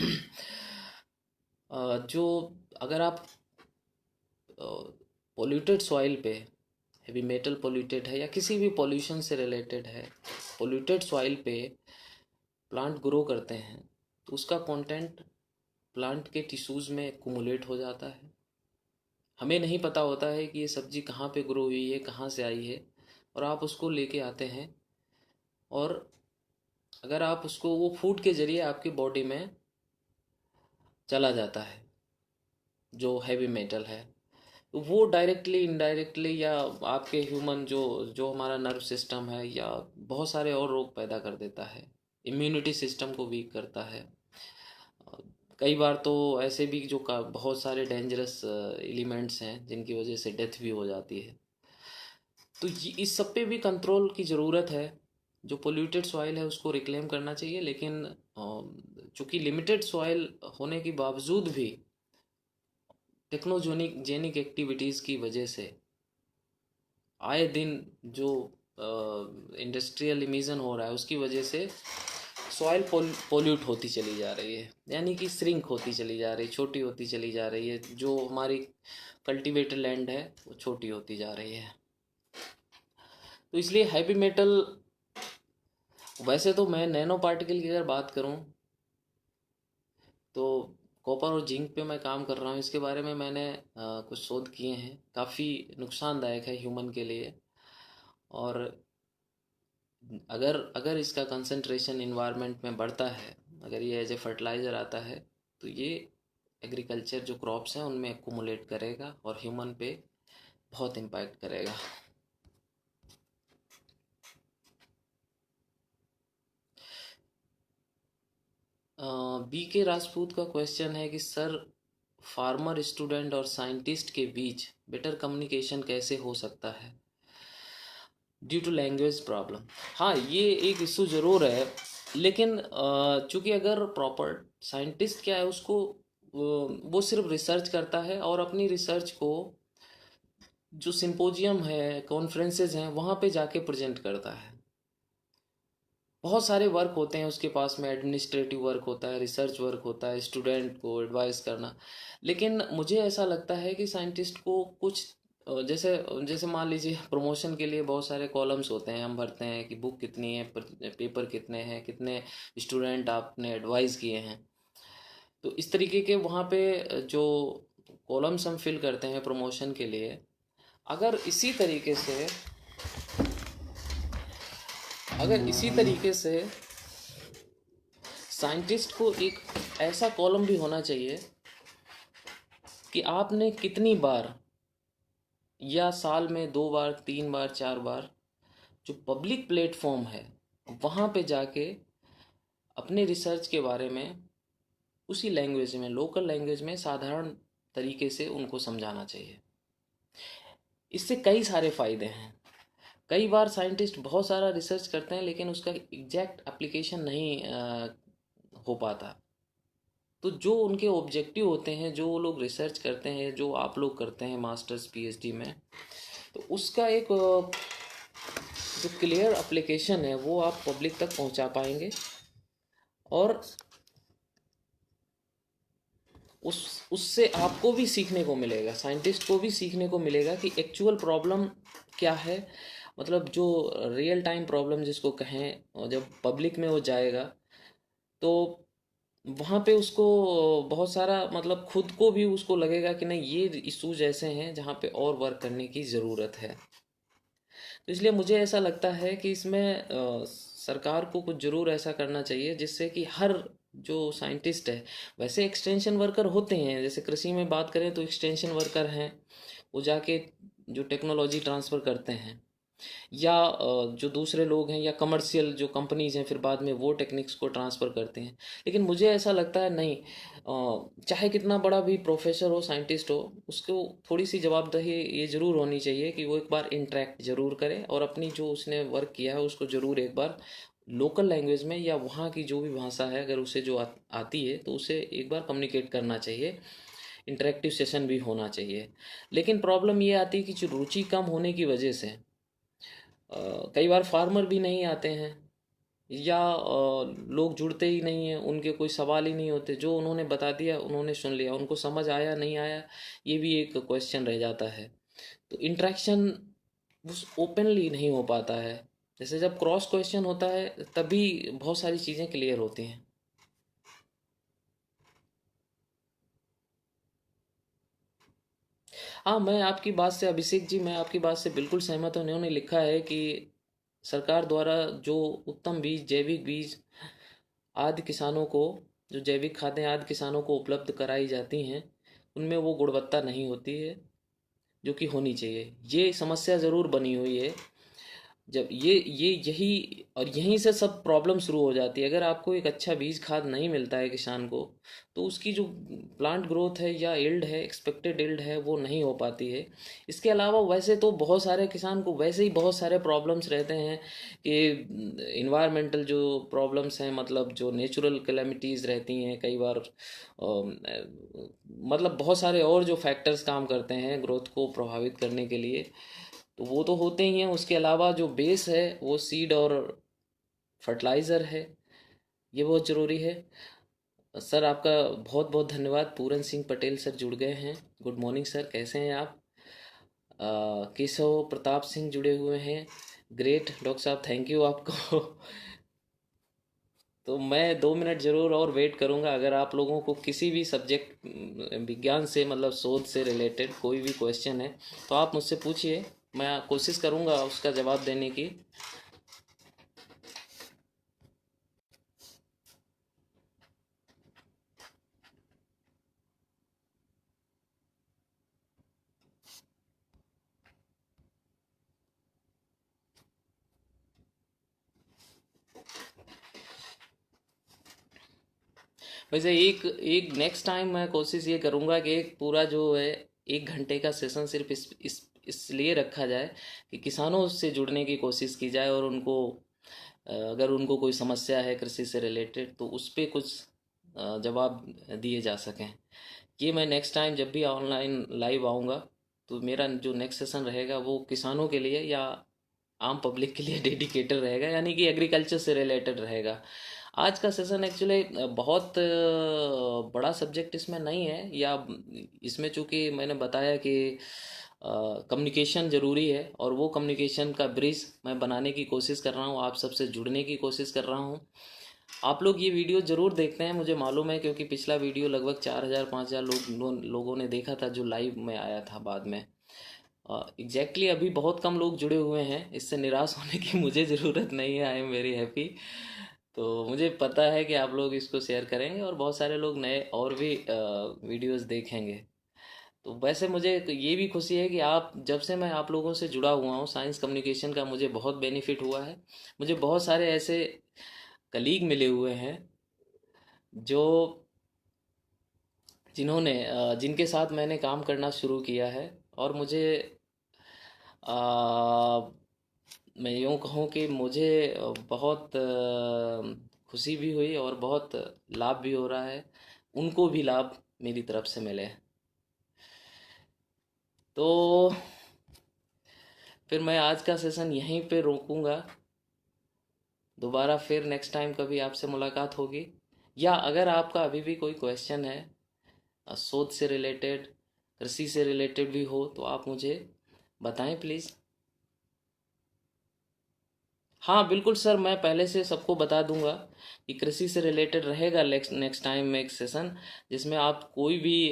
जो अगर आप पोल्यूटेड सॉइल पे, हैवी मेटल पोल्यूटेड है या किसी भी पोल्यूशन से रिलेटेड है, पोल्यूटेड सॉइल पे प्लांट ग्रो करते हैं, तो उसका कंटेंट प्लांट के टिश्यूज़ में एक्यूमुलेट हो जाता है। हमें नहीं पता होता है कि ये सब्जी कहाँ पे ग्रो हुई है, कहाँ से आई है, और आप उसको लेके आते हैं, और अगर आप उसको, वो फूड के ज़रिए आपकी बॉडी में चला जाता है जो हैवी मेटल है, तो वो डायरेक्टली इनडायरेक्टली या आपके ह्यूमन जो जो हमारा नर्व सिस्टम है, या बहुत सारे और रोग पैदा कर देता है, इम्यूनिटी सिस्टम को वीक करता है। कई बार तो ऐसे भी जो बहुत सारे डेंजरस एलिमेंट्स हैं जिनकी वजह से डेथ भी हो जाती है। तो इस सब पे भी कंट्रोल की ज़रूरत है। जो पोल्यूटेड सॉइल है उसको रिक्लेम करना चाहिए, लेकिन चूंकि लिमिटेड सॉइल होने के बावजूद भी टेक्नोजेनिक जेनिक एक्टिविटीज़ की वजह से आए दिन जो इंडस्ट्रियल इमिशन हो रहा है उसकी वजह से सॉइल पोल्यूट होती चली जा रही है, यानी कि श्रिंक होती चली जा रही है, छोटी होती चली जा रही है। जो हमारी कल्टीवेटेड लैंड है वो छोटी होती जा रही है। तो इसलिए हैवी मेटल, वैसे तो मैं नैनो पार्टिकल की अगर बात करूं तो कॉपर और जिंक पे मैं काम कर रहा हूं। इसके बारे में मैंने कुछ शोध किए हैं, काफ़ी नुकसानदायक है ह्यूमन के लिए। और अगर अगर इसका कंसंट्रेशन इन्वायरमेंट में बढ़ता है, अगर ये एज ए फर्टिलाइज़र आता है, तो ये एग्रीकल्चर जो क्रॉप्स हैं उनमें एक्यूमुलेट करेगा और ह्यूमन पे बहुत इम्पैक्ट करेगा। बी के राजपूत का क्वेश्चन है कि सर, फार्मर, स्टूडेंट और साइंटिस्ट के बीच बेटर कम्युनिकेशन कैसे हो सकता है ड्यू टू लैंग्वेज प्रॉब्लम। हाँ, ये एक इशू ज़रूर है, लेकिन चूंकि अगर प्रॉपर साइंटिस्ट क्या है, उसको वो सिर्फ रिसर्च करता है और अपनी रिसर्च को जो सिंपोजियम है, कॉन्फ्रेंसेज हैं, वहाँ पे जाके प्रेजेंट करता है। बहुत सारे वर्क होते हैं उसके पास में, एडमिनिस्ट्रेटिव वर्क होता है, रिसर्च वर्क होता है, स्टूडेंट को एडवाइस करना। लेकिन मुझे ऐसा लगता है कि साइंटिस्ट को कुछ जैसे जैसे मान लीजिए प्रमोशन के लिए बहुत सारे कॉलम्स होते हैं, हम भरते हैं कि बुक कितनी है, पेपर कितने हैं, कितने स्टूडेंट आपने एडवाइस किए हैं। तो इस तरीके के वहाँ पे जो कॉलम्स हम फिल करते हैं प्रमोशन के लिए, अगर इसी तरीके से साइंटिस्ट को एक ऐसा कॉलम भी होना चाहिए कि आपने कितनी बार, या साल में 2 बार, 3 बार, 4 बार, जो पब्लिक प्लेटफॉर्म है वहाँ पे जाके अपने रिसर्च के बारे में उसी लैंग्वेज में, लोकल लैंग्वेज में, साधारण तरीके से उनको समझाना चाहिए। इससे कई सारे फ़ायदे हैं। कई बार साइंटिस्ट बहुत सारा रिसर्च करते हैं लेकिन उसका एग्जैक्ट एप्लीकेशन नहीं हो पाता। तो जो उनके ऑब्जेक्टिव होते हैं, जो वो लोग रिसर्च करते हैं, जो आप लोग करते हैं मास्टर्स पीएचडी में, तो उसका एक जो क्लियर एप्लीकेशन है वो आप पब्लिक तक पहुंचा पाएंगे, और उससे आपको भी सीखने को मिलेगा, साइंटिस्ट को भी सीखने को मिलेगा कि एक्चुअल प्रॉब्लम क्या है। मतलब जो रियल टाइम प्रॉब्लम जिसको कहें, और जब पब्लिक में वो जाएगा तो वहाँ पे उसको बहुत सारा, मतलब खुद को भी उसको लगेगा कि नहीं, ये इश्यूज ऐसे हैं जहाँ पे और वर्क करने की ज़रूरत है। तो इसलिए मुझे ऐसा लगता है कि इसमें सरकार को कुछ ज़रूर ऐसा करना चाहिए जिससे कि हर जो साइंटिस्ट है, वैसे एक्सटेंशन वर्कर होते हैं, जैसे कृषि में बात करें तो एक्सटेंशन वर्कर हैं, वो जाके जो टेक्नोलॉजी ट्रांसफ़र करते हैं, या जो दूसरे लोग हैं, या कमर्शियल जो कंपनीज हैं फिर बाद में वो टेक्निक्स को ट्रांसफ़र करते हैं। लेकिन मुझे ऐसा लगता है नहीं, चाहे कितना बड़ा भी प्रोफेसर हो, साइंटिस्ट हो, उसको थोड़ी सी जवाबदेही ये ज़रूर होनी चाहिए कि वो एक बार इंटरेक्ट ज़रूर करे और अपनी जो उसने वर्क किया है उसको ज़रूर एक बार लोकल लैंग्वेज में, या वहाँ की जो भी भाषा है अगर उसे जो आती है तो उसे एक बार कम्युनिकेट करना चाहिए। इंटरेक्टिव सेशन भी होना चाहिए। लेकिन प्रॉब्लम ये आती है कि जो रुचि कम होने की वजह से कई बार फार्मर भी नहीं आते हैं, या लोग जुड़ते ही नहीं हैं, उनके कोई सवाल ही नहीं होते, जो उन्होंने बता दिया उन्होंने सुन लिया, उनको समझ आया नहीं आया ये भी एक क्वेश्चन रह जाता है। तो इंटरेक्शन उस ओपनली नहीं हो पाता है। जैसे जब क्रॉस क्वेश्चन होता है तभी बहुत सारी चीज़ें क्लियर होती हैं। हाँ, मैं आपकी बात से, अभिषेक जी, मैं आपकी बात से बिल्कुल सहमत हूँ। उन्होंने लिखा है कि सरकार द्वारा जो उत्तम बीज, जैविक बीज आदि किसानों को, जो जैविक खादें आदि किसानों को उपलब्ध कराई जाती हैं, उनमें वो गुणवत्ता नहीं होती है जो कि होनी चाहिए। ये समस्या ज़रूर बनी हुई है। जब ये यही, और यहीं से सब प्रॉब्लम शुरू हो जाती है। अगर आपको एक अच्छा बीज खाद नहीं मिलता है किसान को, तो उसकी जो प्लांट ग्रोथ है या इल्ड है, एक्सपेक्टेड इल्ड है, वो नहीं हो पाती है। इसके अलावा वैसे तो बहुत सारे किसान को वैसे ही बहुत सारे प्रॉब्लम्स रहते हैं कि इन्वायरमेंटल जो प्रॉब्लम्स हैं, मतलब जो नेचुरल कैलेमिटीज़ रहती हैं कई बार, मतलब बहुत सारे और जो फैक्टर्स काम करते हैं ग्रोथ को प्रभावित करने के लिए, तो वो तो होते ही हैं। उसके अलावा जो बेस है वो सीड और फर्टिलाइज़र है, ये बहुत ज़रूरी है। सर आपका बहुत बहुत धन्यवाद। पूरन सिंह पटेल सर जुड़ गए हैं। गुड मॉर्निंग सर, कैसे हैं आप? केशव प्रताप सिंह जुड़े हुए हैं। ग्रेट डॉक्टर साहब, थैंक यू आपको। तो मैं 2 मिनट ज़रूर और वेट करूंगा। अगर आप लोगों को किसी भी सब्जेक्ट, विज्ञान से, मतलब शोध से रिलेटेड कोई भी क्वेश्चन है तो आप मुझसे पूछिए, मैं कोशिश करूंगा उसका जवाब देने की। वैसे एक एक नेक्स्ट टाइम मैं कोशिश ये करूँगा कि एक पूरा जो है 1 घंटे का सेशन सिर्फ इस इसलिए रखा जाए कि किसानों से जुड़ने की कोशिश की जाए, और उनको अगर उनको कोई समस्या है कृषि से रिलेटेड तो उस पर कुछ जवाब दिए जा सकें। ये मैं नेक्स्ट टाइम जब भी ऑनलाइन लाइव आऊँगा तो मेरा जो नेक्स्ट सेशन रहेगा वो किसानों के लिए या आम पब्लिक के लिए डेडिकेटेड रहेगा, यानी कि एग्रीकल्चर से रिलेटेड रहेगा। आज का सेशन एक्चुअली बहुत बड़ा सब्जेक्ट इसमें नहीं है, या इसमें चूंकि मैंने बताया कि कम्युनिकेशन ज़रूरी है, और वो कम्युनिकेशन का ब्रिज मैं बनाने की कोशिश कर रहा हूँ, आप सबसे जुड़ने की कोशिश कर रहा हूँ। आप लोग ये वीडियो ज़रूर देखते हैं, मुझे मालूम है, क्योंकि पिछला वीडियो लगभग 4,000 5,000 लोगों ने देखा था जो लाइव में आया था बाद में। एग्जैक्टली अभी बहुत कम लोग जुड़े हुए हैं, इससे निराश होने की मुझे ज़रूरत नहीं है। I am very happy. तो मुझे पता है कि आप लोग इसको शेयर करेंगे और बहुत सारे लोग नए और भी वीडियोस देखेंगे। तो वैसे मुझे ये भी खुशी है कि आप, जब से मैं आप लोगों से जुड़ा हुआ हूँ, साइंस कम्युनिकेशन का मुझे बहुत बेनिफिट हुआ है। मुझे बहुत सारे ऐसे कलीग मिले हुए हैं जो जिनके साथ मैंने काम करना शुरू किया है, और मुझे अ, मैं यूँ कहूँ कि मुझे बहुत खुशी भी हुई और बहुत लाभ भी हो रहा है। उनको भी लाभ मेरी तरफ से मिले। तो फिर मैं आज का सेशन यहीं पे रोकूंगा। दोबारा फिर नेक्स्ट टाइम कभी आपसे मुलाकात होगी, या अगर आपका अभी भी कोई क्वेश्चन है शोध से रिलेटेड, कृषि से रिलेटेड भी हो, तो आप मुझे बताएं प्लीज़। हाँ बिल्कुल सर, मैं पहले से सबको बता दूंगा कि कृषि से रिलेटेड रहेगा नेक्स्ट टाइम में एक सेशन, जिसमें आप कोई भी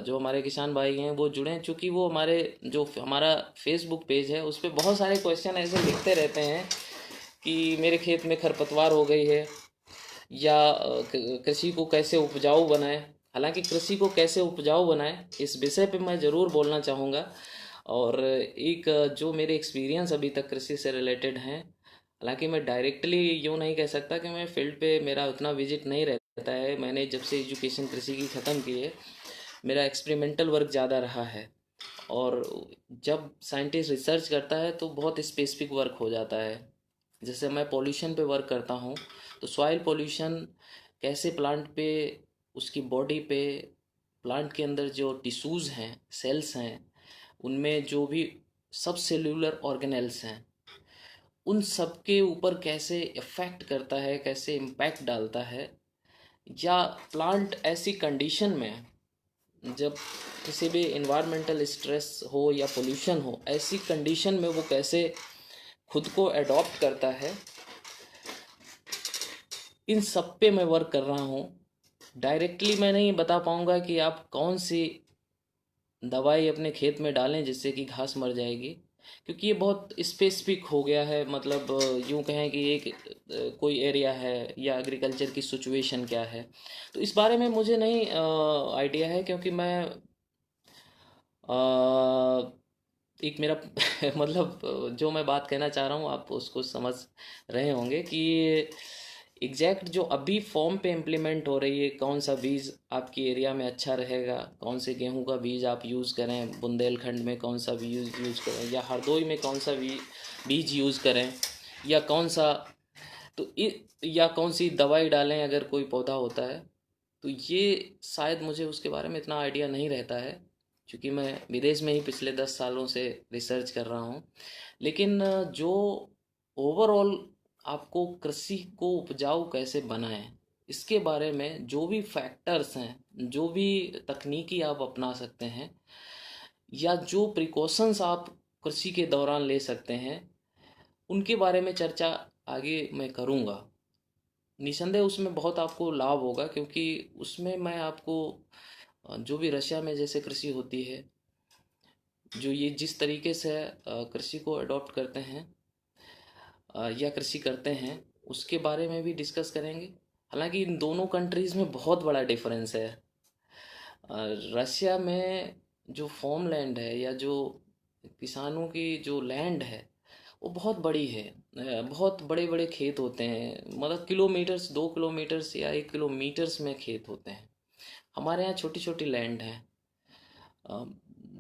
जो हमारे किसान भाई हैं वो जुड़ें, चूँकि वो हमारा फेसबुक पेज है, उस पर बहुत सारे क्वेश्चन ऐसे लिखते रहते हैं कि मेरे खेत में खरपतवार हो गई है, या कृषि को कैसे उपजाऊ बनाएं। हालांकि कृषि को कैसे उपजाऊ बनाएं इस विषय पे मैं ज़रूर बोलना चाहूँगा। और एक जो मेरे एक्सपीरियंस अभी तक कृषि से रिलेटेड हैं, हालांकि मैं डायरेक्टली यूँ नहीं कह सकता कि मैं फील्ड पे मेरा उतना विजिट नहीं रहता है। मैंने जब से एजुकेशन कृषि की ख़त्म की है, मेरा एक्सपेरिमेंटल वर्क ज़्यादा रहा है। और जब साइंटिस्ट रिसर्च करता है तो बहुत स्पेसिफिक वर्क हो जाता है। जैसे मैं पॉल्यूशन पे वर्क करता हूँ, तो सॉइल पॉल्यूशन कैसे प्लांट पे, उसकी बॉडी पे, प्लांट के अंदर जो टिश्यूज़ हैं, सेल्स हैं, उनमें जो भी सब सेल्यूलर ऑर्गेनेल्स हैं, उन सब के ऊपर कैसे इफ़ेक्ट करता है, कैसे इम्पैक्ट डालता है। या प्लांट ऐसी कंडीशन में, जब किसी भी इन्वायरमेंटल स्ट्रेस हो या पोल्यूशन हो, ऐसी कंडीशन में वो कैसे खुद को अडॉप्ट करता है, इन सब पे मैं वर्क कर रहा हूँ। डायरेक्टली मैं नहीं बता पाऊँगा कि आप कौन सी दवाई अपने खेत में डालें जिससे कि घास मर जाएगी, क्योंकि ये बहुत स्पेसिफिक हो गया है। मतलब यूँ कहें कि एक कोई एरिया है या एग्रीकल्चर की सिचुएशन क्या है, तो इस बारे में मुझे नहीं आइडिया है, क्योंकि मैं एक मेरा मतलब जो मैं बात कहना चाह रहा हूँ आप उसको समझ रहे होंगे कि एग्जैक्ट जो अभी फॉर्म पे इम्प्लीमेंट हो रही है, कौन सा बीज आपकी एरिया में अच्छा रहेगा, कौन से गेहूं का बीज आप यूज़ करें, बुंदेलखंड में कौन सा बीज यूज़ करें, या हरदोई में कौन सा बीज यूज़ करें, या कौन सा, या कौन सी दवाई डालें अगर कोई पौधा होता है, तो ये शायद मुझे उसके बारे में इतना आइडिया नहीं रहता है, क्योंकि मैं विदेश में ही पिछले 10 सालों से रिसर्च कर रहा हूँ। लेकिन जो ओवरऑल आपको कृषि को उपजाऊ कैसे बनाएं, इसके बारे में जो भी फैक्टर्स हैं, जो भी तकनीकी आप अपना सकते हैं, या जो प्रिकॉशंस आप कृषि के दौरान ले सकते हैं, उनके बारे में चर्चा आगे मैं करूँगा। निसंदेह उसमें बहुत आपको लाभ होगा, क्योंकि उसमें मैं आपको जो भी रशिया में जैसे कृषि होती है, जो ये जिस तरीके से कृषि को अडॉप्ट करते हैं या कृषि करते हैं, उसके बारे में भी डिस्कस करेंगे। हालांकि इन दोनों कंट्रीज़ में बहुत बड़ा डिफरेंस है। रशिया में जो फॉर्म लैंड है, या जो किसानों की जो लैंड है, वो बहुत बड़ी है। बहुत बड़े बड़े खेत होते हैं, मतलब किलोमीटर्स, 2 किलोमीटर्स या 1 किलोमीटर्स में खेत होते हैं। हमारे यहाँ छोटी छोटी लैंड हैं,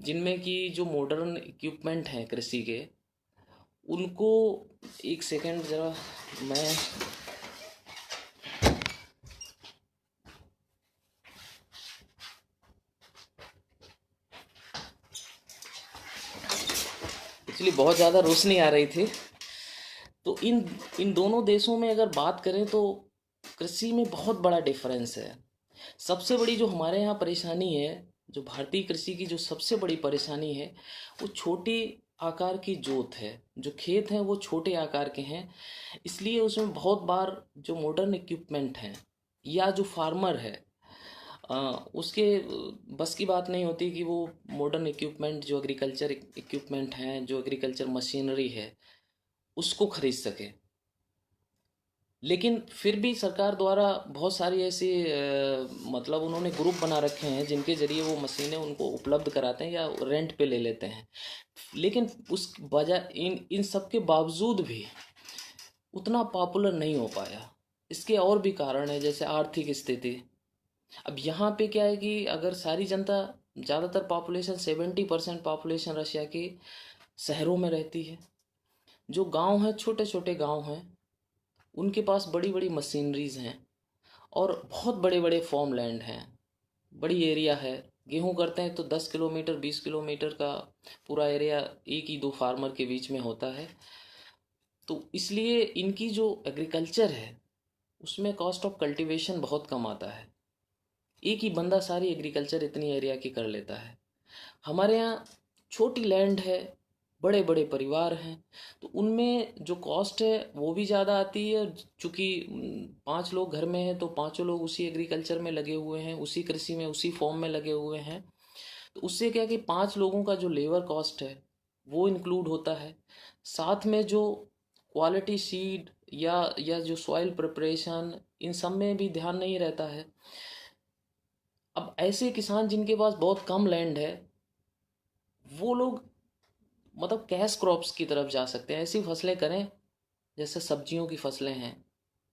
जिनमें कि जो मॉडर्न इक्विपमेंट हैं कृषि के, उनको, एक सेकंड ज़रा, मैं एक्चुअली बहुत ज़्यादा रोशनी आ रही थी। तो इन इन दोनों देशों में अगर बात करें तो कृषि में बहुत बड़ा डिफरेंस है। सबसे बड़ी जो हमारे यहाँ परेशानी है, जो भारतीय कृषि की जो सबसे बड़ी परेशानी है, वो छोटी आकार की जोत है, जो खेत हैं वो छोटे आकार के हैं, इसलिए उसमें बहुत बार जो मॉडर्न इक्विपमेंट हैं या जो फार्मर है अ, उसके बस की बात नहीं होती कि वो मॉडर्न इक्विपमेंट, जो एग्रीकल्चर इक्विपमेंट हैं, जो एग्रीकल्चर मशीनरी है, उसको खरीद सके। लेकिन फिर भी सरकार द्वारा बहुत सारी ऐसी मतलब उन्होंने ग्रुप बना रखे हैं जिनके ज़रिए वो मशीनें उनको उपलब्ध कराते हैं या रेंट पे ले लेते हैं। लेकिन उस वजह इन सब के बावजूद भी उतना पॉपुलर नहीं हो पाया। इसके और भी कारण है, जैसे आर्थिक स्थिति। अब यहाँ पे क्या है कि अगर सारी जनता, ज़्यादातर पॉपुलेशन 70% पॉपुलेशन रशिया की शहरों में रहती है। जो गांव हैं, छोटे छोटे गांव हैं, उनके पास बड़ी बड़ी मशीनरीज हैं और बहुत बड़े बड़े फॉर्म लैंड हैं, बड़ी एरिया है। गेहूं करते हैं तो 10 किलोमीटर 20 किलोमीटर का पूरा एरिया एक ही दो फार्मर के बीच में होता है। तो इसलिए इनकी जो एग्रीकल्चर है उसमें कॉस्ट ऑफ कल्टीवेशन बहुत कम आता है। एक ही बंदा सारी एग्रीकल्चर इतनी एरिया की कर लेता है। हमारे यहाँ छोटी लैंड है, बड़े बड़े परिवार हैं, तो उनमें जो कॉस्ट है वो भी ज़्यादा आती है। चूँकि 5 लोग घर में हैं तो पाँचों लोग उसी एग्रीकल्चर में लगे हुए हैं, उसी कृषि में, उसी फॉर्म में लगे हुए हैं। तो उससे क्या कि 5 लोगों का जो लेबर कॉस्ट है वो इंक्लूड होता है। साथ में जो क्वालिटी सीड या जो सॉइल प्रिपरेशन, इन सब में भी ध्यान नहीं रहता है। अब ऐसे किसान जिनके पास बहुत कम लैंड है, वो लोग मतलब कैश क्रॉप्स की तरफ जा सकते हैं। ऐसी फसलें करें जैसे सब्जियों की फसलें हैं,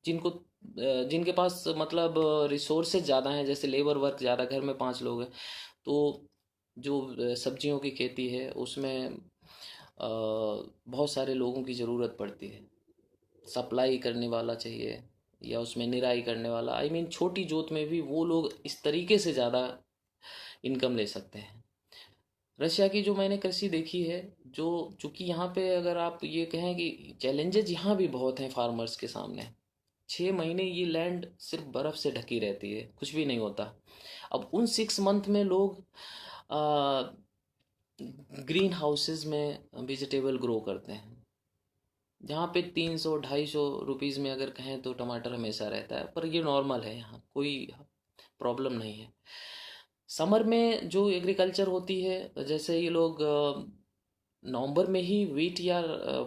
जिनके पास मतलब रिसोर्सेज ज़्यादा हैं, जैसे लेबर वर्क ज़्यादा, घर में 5 लोग हैं तो जो सब्जियों की खेती है उसमें बहुत सारे लोगों की ज़रूरत पड़ती है। सप्लाई करने वाला चाहिए या उसमें निराई करने वाला। छोटी जोत में भी वो लोग इस तरीके से ज़्यादा इनकम ले सकते हैं। रशिया की जो मैंने कृषि देखी है, जो चूंकि यहाँ पे अगर आप ये कहें कि चैलेंजेस यहाँ भी बहुत हैं फार्मर्स के सामने। 6 महीने ये लैंड सिर्फ बर्फ़ से ढकी रहती है, कुछ भी नहीं होता। अब उन 6 मंथ में लोग ग्रीन हाउसेज में वेजिटेबल ग्रो करते हैं, जहाँ पे 300-250 रुपीज़ में अगर कहें तो टमाटर हमेशा रहता है। पर ये नॉर्मल है, यहाँ कोई प्रॉब्लम नहीं है। समर में जो एग्रीकल्चर होती है, जैसे ये लोग नवंबर में ही वीट या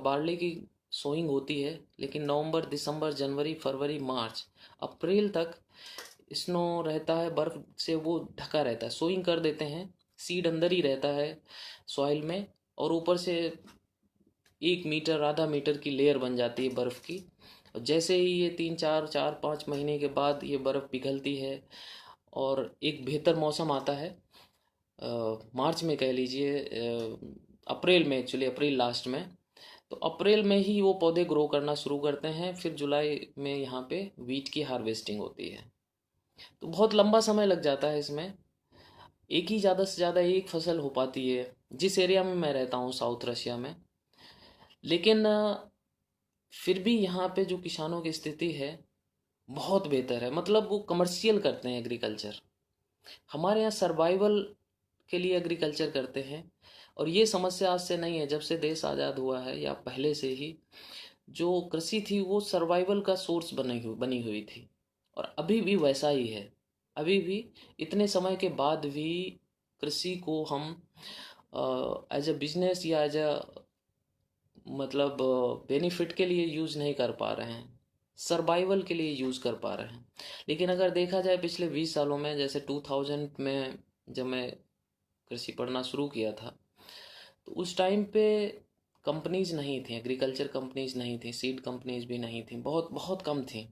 बार्ली की सोइंग होती है, लेकिन नवंबर, दिसंबर, जनवरी, फरवरी, मार्च, अप्रैल तक स्नो रहता है, बर्फ़ से वो ढका रहता है। सोइंग कर देते हैं, सीड अंदर ही रहता है सॉइल में, और ऊपर से 1 मीटर आधा मीटर की लेयर बन जाती है बर्फ़ की। और जैसे ही ये 3-4-5 महीने के बाद ये बर्फ़ पिघलती है और एक बेहतर मौसम आता है, मार्च में कह लीजिए, अप्रैल में, एक्चुअली अप्रैल लास्ट में, तो अप्रैल में ही वो पौधे ग्रो करना शुरू करते हैं। फिर जुलाई में यहाँ पे वीट की हार्वेस्टिंग होती है। तो बहुत लंबा समय लग जाता है इसमें। एक ही ज़्यादा से ज़्यादा एक फसल हो पाती है जिस एरिया में मैं रहता हूँ, साउथ रशिया में। लेकिन फिर भी यहाँ पे जो किसानों की स्थिति है बहुत बेहतर है, मतलब वो कमर्शियल करते हैं एग्रीकल्चर। हमारे यहाँ सर्वाइवल के लिए एग्रीकल्चर करते हैं। और ये समस्या आज से नहीं है, जब से देश आज़ाद हुआ है या पहले से ही जो कृषि थी वो सर्वाइवल का सोर्स बनी हुई थी, और अभी भी वैसा ही है। अभी भी इतने समय के बाद भी कृषि को हम एज अ बिजनेस या एज अ मतलब बेनिफिट के लिए यूज़ नहीं कर पा रहे हैं, सर्वाइवल के लिए यूज़ कर पा रहे हैं। लेकिन अगर देखा जाए पिछले 20 सालों में, जैसे 2000 में जब मैं कृषि पढ़ना शुरू किया था, तो उस टाइम पे कंपनीज नहीं थी, एग्रीकल्चर कंपनीज नहीं थी, सीड कंपनीज भी नहीं थी, बहुत बहुत कम थी।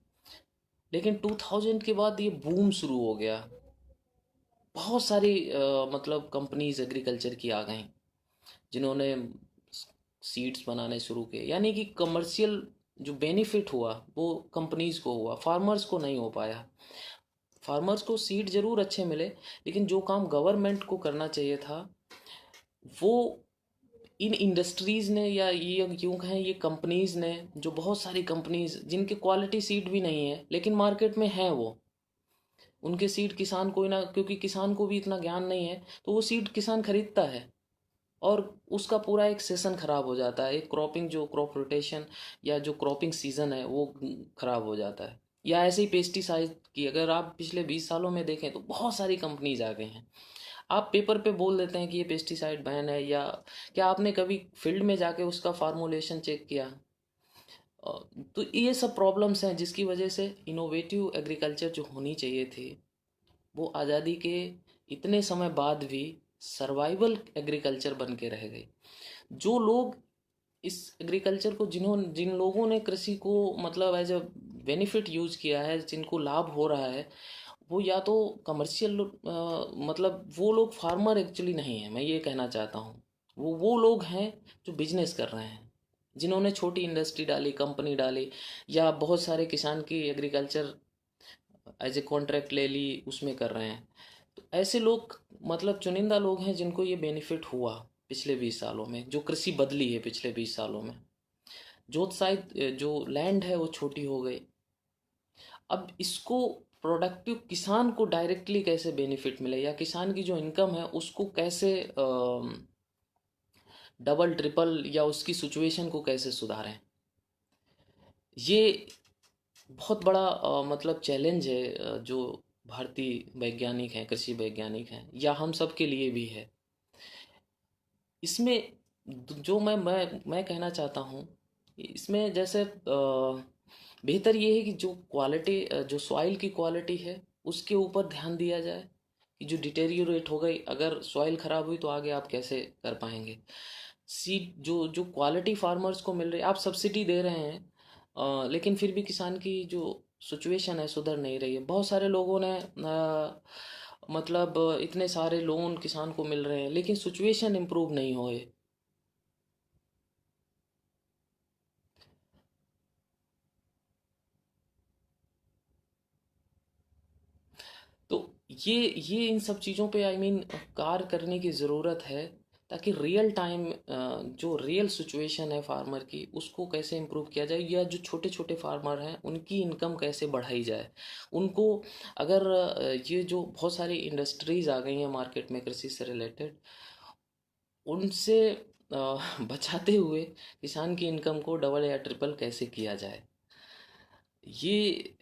लेकिन 2000 के बाद ये बूम शुरू हो गया। बहुत सारी मतलब कंपनीज एग्रीकल्चर की आ गई, जिन्होंने सीड्स बनाने शुरू किए। यानी कि कमर्शियल जो बेनिफिट हुआ वो कंपनीज को हुआ, फार्मर्स को नहीं हो पाया। फार्मर्स को सीड जरूर अच्छे मिले, लेकिन जो काम गवर्नमेंट को करना चाहिए था वो इन इंडस्ट्रीज़ ने, या ये यूँ कहें ये कंपनीज़ ने, जो बहुत सारी कंपनीज़ जिनके क्वालिटी सीड भी नहीं है लेकिन मार्केट में है, वो उनके सीड किसान कोई ना, क्योंकि किसान को भी इतना ज्ञान नहीं है तो वो सीड किसान खरीदता है। और उसका पूरा एक सेशन ख़राब हो जाता है, एक क्रॉपिंग जो क्रॉप रोटेशन या जो क्रॉपिंग सीज़न है वो ख़राब हो जाता है। या ऐसे ही पेस्टिसाइड की अगर आप पिछले 20 सालों में देखें तो बहुत सारी कंपनीज आ गई हैं। आप पेपर पे बोल देते हैं कि ये पेस्टिसाइड बैन है, या क्या आपने कभी फील्ड में जाके उसका फार्मूलेशन चेक किया? अ, तो ये सब प्रॉब्लम्स हैं जिसकी वजह से इनोवेटिव एग्रीकल्चर जो होनी चाहिए थी वो आज़ादी के इतने समय बाद भी सर्वाइवल एग्रीकल्चर बन के रह गई। जो लोग इस एग्रीकल्चर को जिन लोगों ने कृषि को मतलब एज अ बेनिफिट यूज किया है, जिनको लाभ हो रहा है, वो या तो कमर्शियल मतलब वो लोग फार्मर एक्चुअली नहीं है, मैं ये कहना चाहता हूँ। वो लोग हैं जो बिजनेस कर रहे हैं, जिन्होंने छोटी इंडस्ट्री डाली, कंपनी डाली, या बहुत सारे किसान की एग्रीकल्चर एज ए कॉन्ट्रैक्ट ले ली, उसमें कर रहे हैं। तो ऐसे लोग मतलब चुनिंदा लोग हैं जिनको ये बेनिफिट हुआ पिछले 20 सालों में, जो कृषि बदली है पिछले 20 सालों में। जो शायद जो लैंड है वो छोटी हो गई। अब इसको प्रोडक्टिव किसान को डायरेक्टली कैसे बेनिफिट मिले, या किसान की जो इनकम है उसको कैसे डबल ट्रिपल या उसकी सिचुएशन को कैसे सुधारें, ये बहुत बड़ा मतलब चैलेंज है जो भारतीय वैज्ञानिक हैं, कृषि वैज्ञानिक हैं, या हम सब के लिए भी है। इसमें जो मैं कहना चाहता हूँ, इसमें जैसे बेहतर ये है कि जो क्वालिटी जो सॉइल की क्वालिटी है उसके ऊपर ध्यान दिया जाए, कि जो डिटेरियोरेट हो गई, अगर सॉइल ख़राब हुई तो आगे आप कैसे कर पाएंगे। सीड जो जो क्वालिटी फार्मर्स को मिल रही, आप सब्सिडी दे रहे हैं, लेकिन फिर भी किसान की जो सिचुएशन है सुधर नहीं रही है। बहुत सारे लोगों ने मतलब इतने सारे लोन किसान को मिल रहे हैं लेकिन सिचुएशन इम्प्रूव नहीं हो रही। तो ये इन सब चीज़ों पे कार्य करने की ज़रूरत है, ताकि रियल टाइम जो रियल सिचुएशन है फार्मर की उसको कैसे इम्प्रूव किया जाए, या जो छोटे छोटे फार्मर हैं उनकी इनकम कैसे बढ़ाई जाए। उनको अगर ये जो बहुत सारी इंडस्ट्रीज़ आ गई हैं मार्केट में कृषि से रिलेटेड, उनसे बचाते हुए किसान की इनकम को डबल या ट्रिपल कैसे किया जाए, ये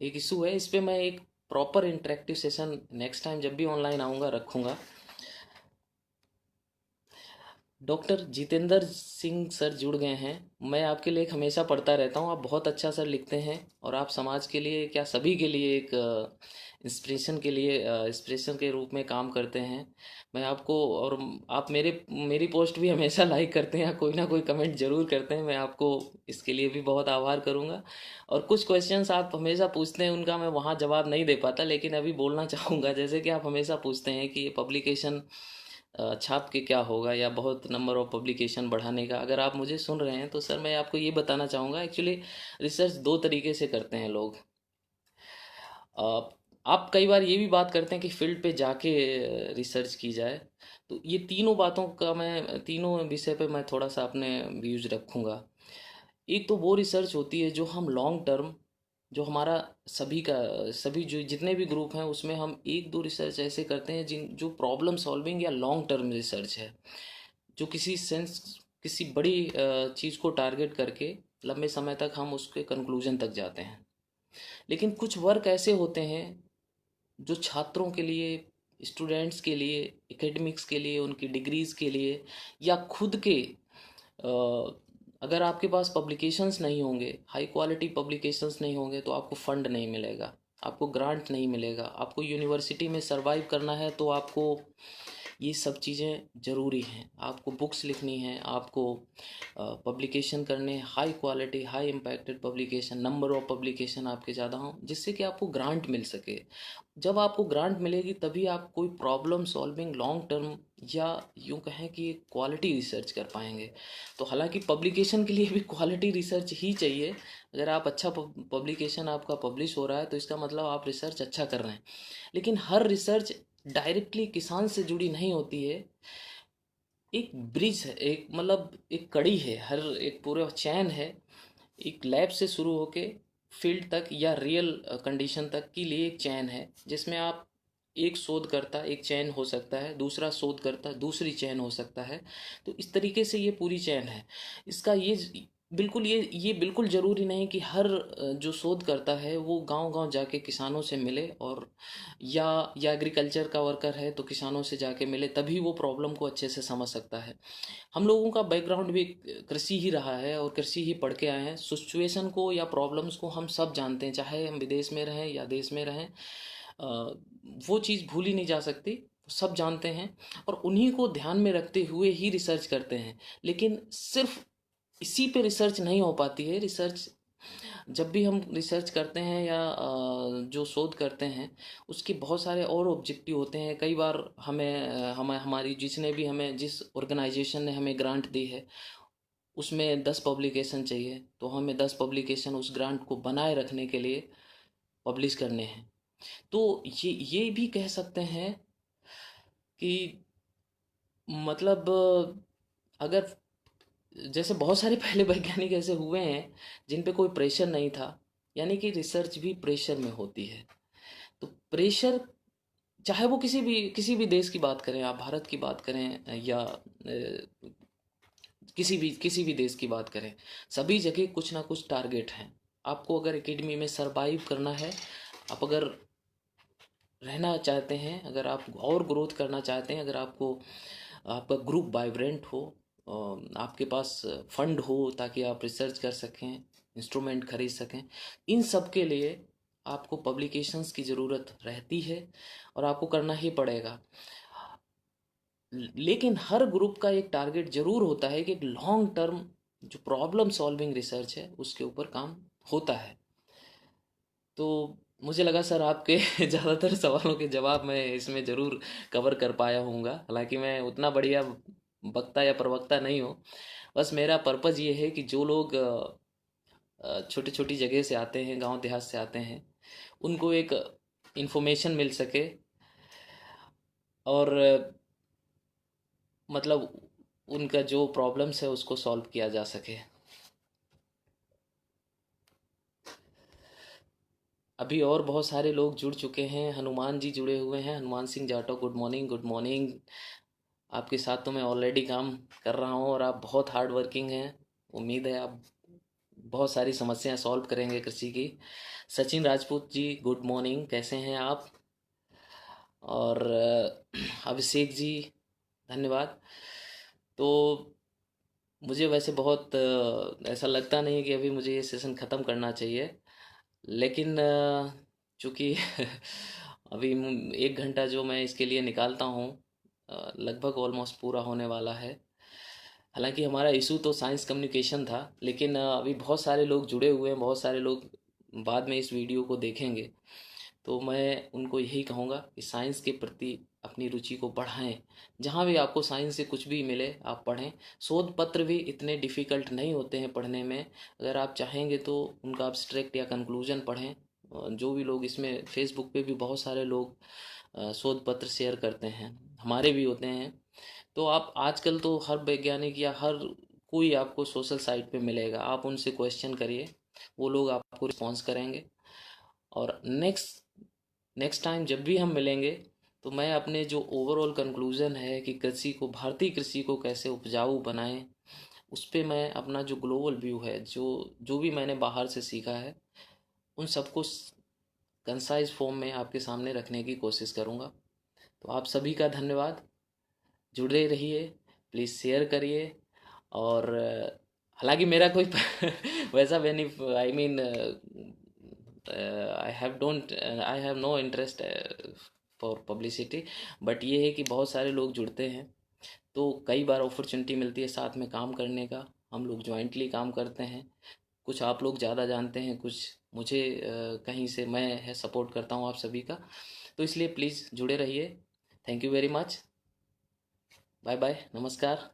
एक इशू है। इस पे मैं एक proper interactive session next time जब भी ऑनलाइन आऊँगा रखूँगा। डॉक्टर जितेंद्र सिंह सर जुड़ गए हैं। मैं आपके लिए हमेशा पढ़ता रहता हूँ, आप बहुत अच्छा सर लिखते हैं, और आप समाज के लिए क्या सभी के लिए एक इंस्पिरेशन के लिए इंस्पिरेशन के रूप में काम करते हैं। मैं आपको और आप मेरी पोस्ट भी हमेशा लाइक करते हैं, कोई ना कोई कमेंट जरूर करते हैं, मैं आपको इसके लिए भी बहुत आभार करूँगा। और कुछ क्वेश्चंस आप हमेशा पूछते हैं, उनका मैं वहाँ जवाब नहीं दे पाता, लेकिन अभी बोलना चाहूँगा। जैसे कि आप हमेशा पूछते हैं कि ये पब्लिकेशन छाप के क्या होगा, या बहुत नंबर ऑफ पब्लिकेशन बढ़ाने का। अगर आप मुझे सुन रहे हैं तो सर मैं आपको ये बताना चाहूँगा, एक्चुअली रिसर्च दो तरीके से करते हैं लोग। अ, आप कई बार ये भी बात करते हैं कि फील्ड पे जाके रिसर्च की जाए। तो ये तीनों बातों का मैं तीनों विषय पे मैं थोड़ा सा अपने व्यूज रखूँगा। एक तो वो रिसर्च होती है जो हम लॉन्ग टर्म, जो हमारा सभी का सभी जो जितने भी ग्रुप हैं उसमें हम एक दो रिसर्च ऐसे करते हैं जिन जो प्रॉब्लम सॉल्विंग या लॉन्ग टर्म रिसर्च है, जो किसी बड़ी चीज़ को टारगेट करके लंबे समय तक हम उसके कंक्लूजन तक जाते हैं। लेकिन कुछ वर्क ऐसे होते हैं जो छात्रों के लिए, स्टूडेंट्स के लिए, एकेडमिक्स के लिए, उनकी डिग्रीज के लिए, या खुद के अगर आपके पास पब्लिकेशंस नहीं होंगे, हाई क्वालिटी पब्लिकेशंस नहीं होंगे, तो आपको फंड नहीं मिलेगा, आपको ग्रांट नहीं मिलेगा। आपको यूनिवर्सिटी में सरवाइव करना है तो आपको ये सब चीज़ें ज़रूरी हैं। आपको बुक्स लिखनी हैं, आपको पब्लिकेशन करने, high quality high impacted publication, number of publication आपके ज़्यादा हों, जिससे कि आपको ग्रांट मिल सके। जब आपको ग्रांट मिलेगी तभी आप कोई प्रॉब्लम सॉल्विंग लॉन्ग टर्म, या यूँ कहें कि क्वालिटी रिसर्च कर पाएंगे। तो हालांकि पब्लिकेशन के लिए भी क्वालिटी रिसर्च ही चाहिए। अगर आप अच्छा पब्लिकेशन आपका पब्लिश हो रहा है तो इसका मतलब आप रिसर्च अच्छा कर रहे हैं। लेकिन हर रिसर्च डायरेक्टली किसान से जुड़ी नहीं होती है। एक ब्रिज है, एक मतलब एक कड़ी है, हर एक पूरा चैन है। एक लैब से शुरू होके फील्ड तक या रियल कंडीशन तक के लिए एक चैन है, जिसमें आप एक शोधकर्ता एक चैन हो सकता है, दूसरा शोधकर्ता दूसरी चैन हो सकता है। तो इस तरीके से ये पूरी चैन है। इसका ये बिल्कुल ज़रूरी नहीं कि हर जो शोध करता है वो गांव-गांव जाके किसानों से मिले, और या एग्रीकल्चर का वर्कर है तो किसानों से जाके मिले, तभी वो प्रॉब्लम को अच्छे से समझ सकता है। हम लोगों का बैकग्राउंड भी कृषि ही रहा है और कृषि ही पढ़ के आए हैं। सिचुएशन को या प्रॉब्लम्स को हम सब जानते हैं, चाहे हम विदेश में रहें या देश में रहें। वो चीज़ भूली नहीं जा सकती, सब जानते हैं और उन्हीं को ध्यान में रखते हुए ही रिसर्च करते हैं। लेकिन सिर्फ इसी पे रिसर्च नहीं हो पाती है। रिसर्च जब भी हम रिसर्च करते हैं या जो शोध करते हैं, उसके बहुत सारे और ऑब्जेक्टिव होते हैं। कई बार हमें हमारी जिस ऑर्गेनाइजेशन ने हमें ग्रांट दी है उसमें 10 पब्लिकेशन चाहिए, तो हमें 10 पब्लिकेशन उस ग्रांट को बनाए रखने के लिए पब्लिश करने हैं। तो ये भी कह सकते हैं कि मतलब अगर जैसे बहुत सारे पहले वैज्ञानिक ऐसे हुए हैं जिन पे कोई प्रेशर नहीं था, यानी कि रिसर्च भी प्रेशर में होती है। तो प्रेशर, चाहे वो किसी भी देश की बात करें, आप भारत की बात करें या किसी भी देश की बात करें, सभी जगह कुछ ना कुछ टारगेट हैं। आपको अगर एकेडमी में सरवाइव करना है, आप अगर रहना चाहते हैं, अगर आप और ग्रोथ करना चाहते हैं, अगर आपको आपका ग्रुप वाइब्रेंट हो, आपके पास फंड हो ताकि आप रिसर्च कर सकें, इंस्ट्रूमेंट खरीद सकें, इन सब के लिए आपको पब्लिकेशंस की ज़रूरत रहती है और आपको करना ही पड़ेगा। लेकिन हर ग्रुप का एक टारगेट ज़रूर होता है कि एक लॉन्ग टर्म जो प्रॉब्लम सॉल्विंग रिसर्च है उसके ऊपर काम होता है। तो मुझे लगा सर आपके ज़्यादातर सवालों के जवाब मैं इसमें ज़रूर कवर कर पाया हूँगा। हालांकि मैं उतना बढ़िया वक्ता या प्रवक्ता नहीं हूँ। बस मेरा पर्पज़ ये है कि जो लोग छोटी छोटी जगह से आते हैं, गांव देहात से आते हैं, उनको एक इन्फॉर्मेशन मिल सके और मतलब उनका जो प्रॉब्लम्स है उसको सॉल्व किया जा सके। अभी और बहुत सारे लोग जुड़ चुके हैं। हनुमान जी जुड़े हुए हैं, Hanuman Singh Jatav, good morning good morning. आपके साथ तो मैं ऑलरेडी काम कर रहा हूँ और आप बहुत हार्ड वर्किंग हैं। उम्मीद है आप बहुत सारी समस्याएं सॉल्व करेंगे कृषि की। सचिन राजपूत जी गुड मॉर्निंग, कैसे हैं आप? और अभिषेक जी धन्यवाद। तो मुझे वैसे बहुत ऐसा लगता नहीं कि अभी मुझे ये सेशन ख़त्म करना चाहिए, लेकिन चूँकि अभी 1 घंटा जो मैं इसके लिए निकालता हूँ लगभग ऑलमोस्ट पूरा होने वाला है। हालांकि हमारा इशू तो साइंस कम्युनिकेशन था, लेकिन अभी बहुत सारे लोग जुड़े हुए हैं, बहुत सारे लोग बाद में इस वीडियो को देखेंगे। तो मैं उनको यही कहूँगा कि साइंस के प्रति अपनी रुचि को बढ़ाएं। जहाँ भी आपको साइंस से कुछ भी मिले आप पढ़ें। शोध पत्र भी इतने डिफ़िकल्ट नहीं होते हैं पढ़ने में। अगर आप चाहेंगे तो उनका अब्स्ट्रैक्ट या कंक्लूजन पढ़ें। जो भी लोग इसमें फेसबुक पे भी बहुत सारे लोग शोध पत्र शेयर करते हैं, हमारे भी होते हैं। तो आप आजकल तो हर वैज्ञानिक या हर कोई आपको सोशल साइट पे मिलेगा, आप उनसे क्वेश्चन करिए, वो लोग आपको रिस्पॉन्स करेंगे। और नेक्स्ट टाइम जब भी हम मिलेंगे तो मैं अपने जो ओवरऑल कंक्लूजन है कि भारतीय कृषि को कैसे उपजाऊ बनाएं, उस पे मैं अपना जो ग्लोबल व्यू है, जो जो भी मैंने बाहर से सीखा है, उन सबको कंसाइज फॉर्म में आपके सामने रखने की कोशिश करूँगा। तो आप सभी का धन्यवाद। जुड़े रहिए, प्लीज़ शेयर करिए। और हालांकि मेरा कोई वैसा बेनिफ I mean I have no interest for publicity. But ये है कि बहुत सारे लोग जुड़ते हैं तो कई बार अपॉर्चुनिटी मिलती है साथ में काम करने का। हम लोग जॉइंटली काम करते हैं। कुछ आप लोग ज़्यादा जानते हैं, कुछ मुझे कहीं से मैं है सपोर्ट करता हूँ आप सभी का। तो इसलिए प्लीज़ जुड़े रहिए। Thank you very much. Bye bye, नमस्कार।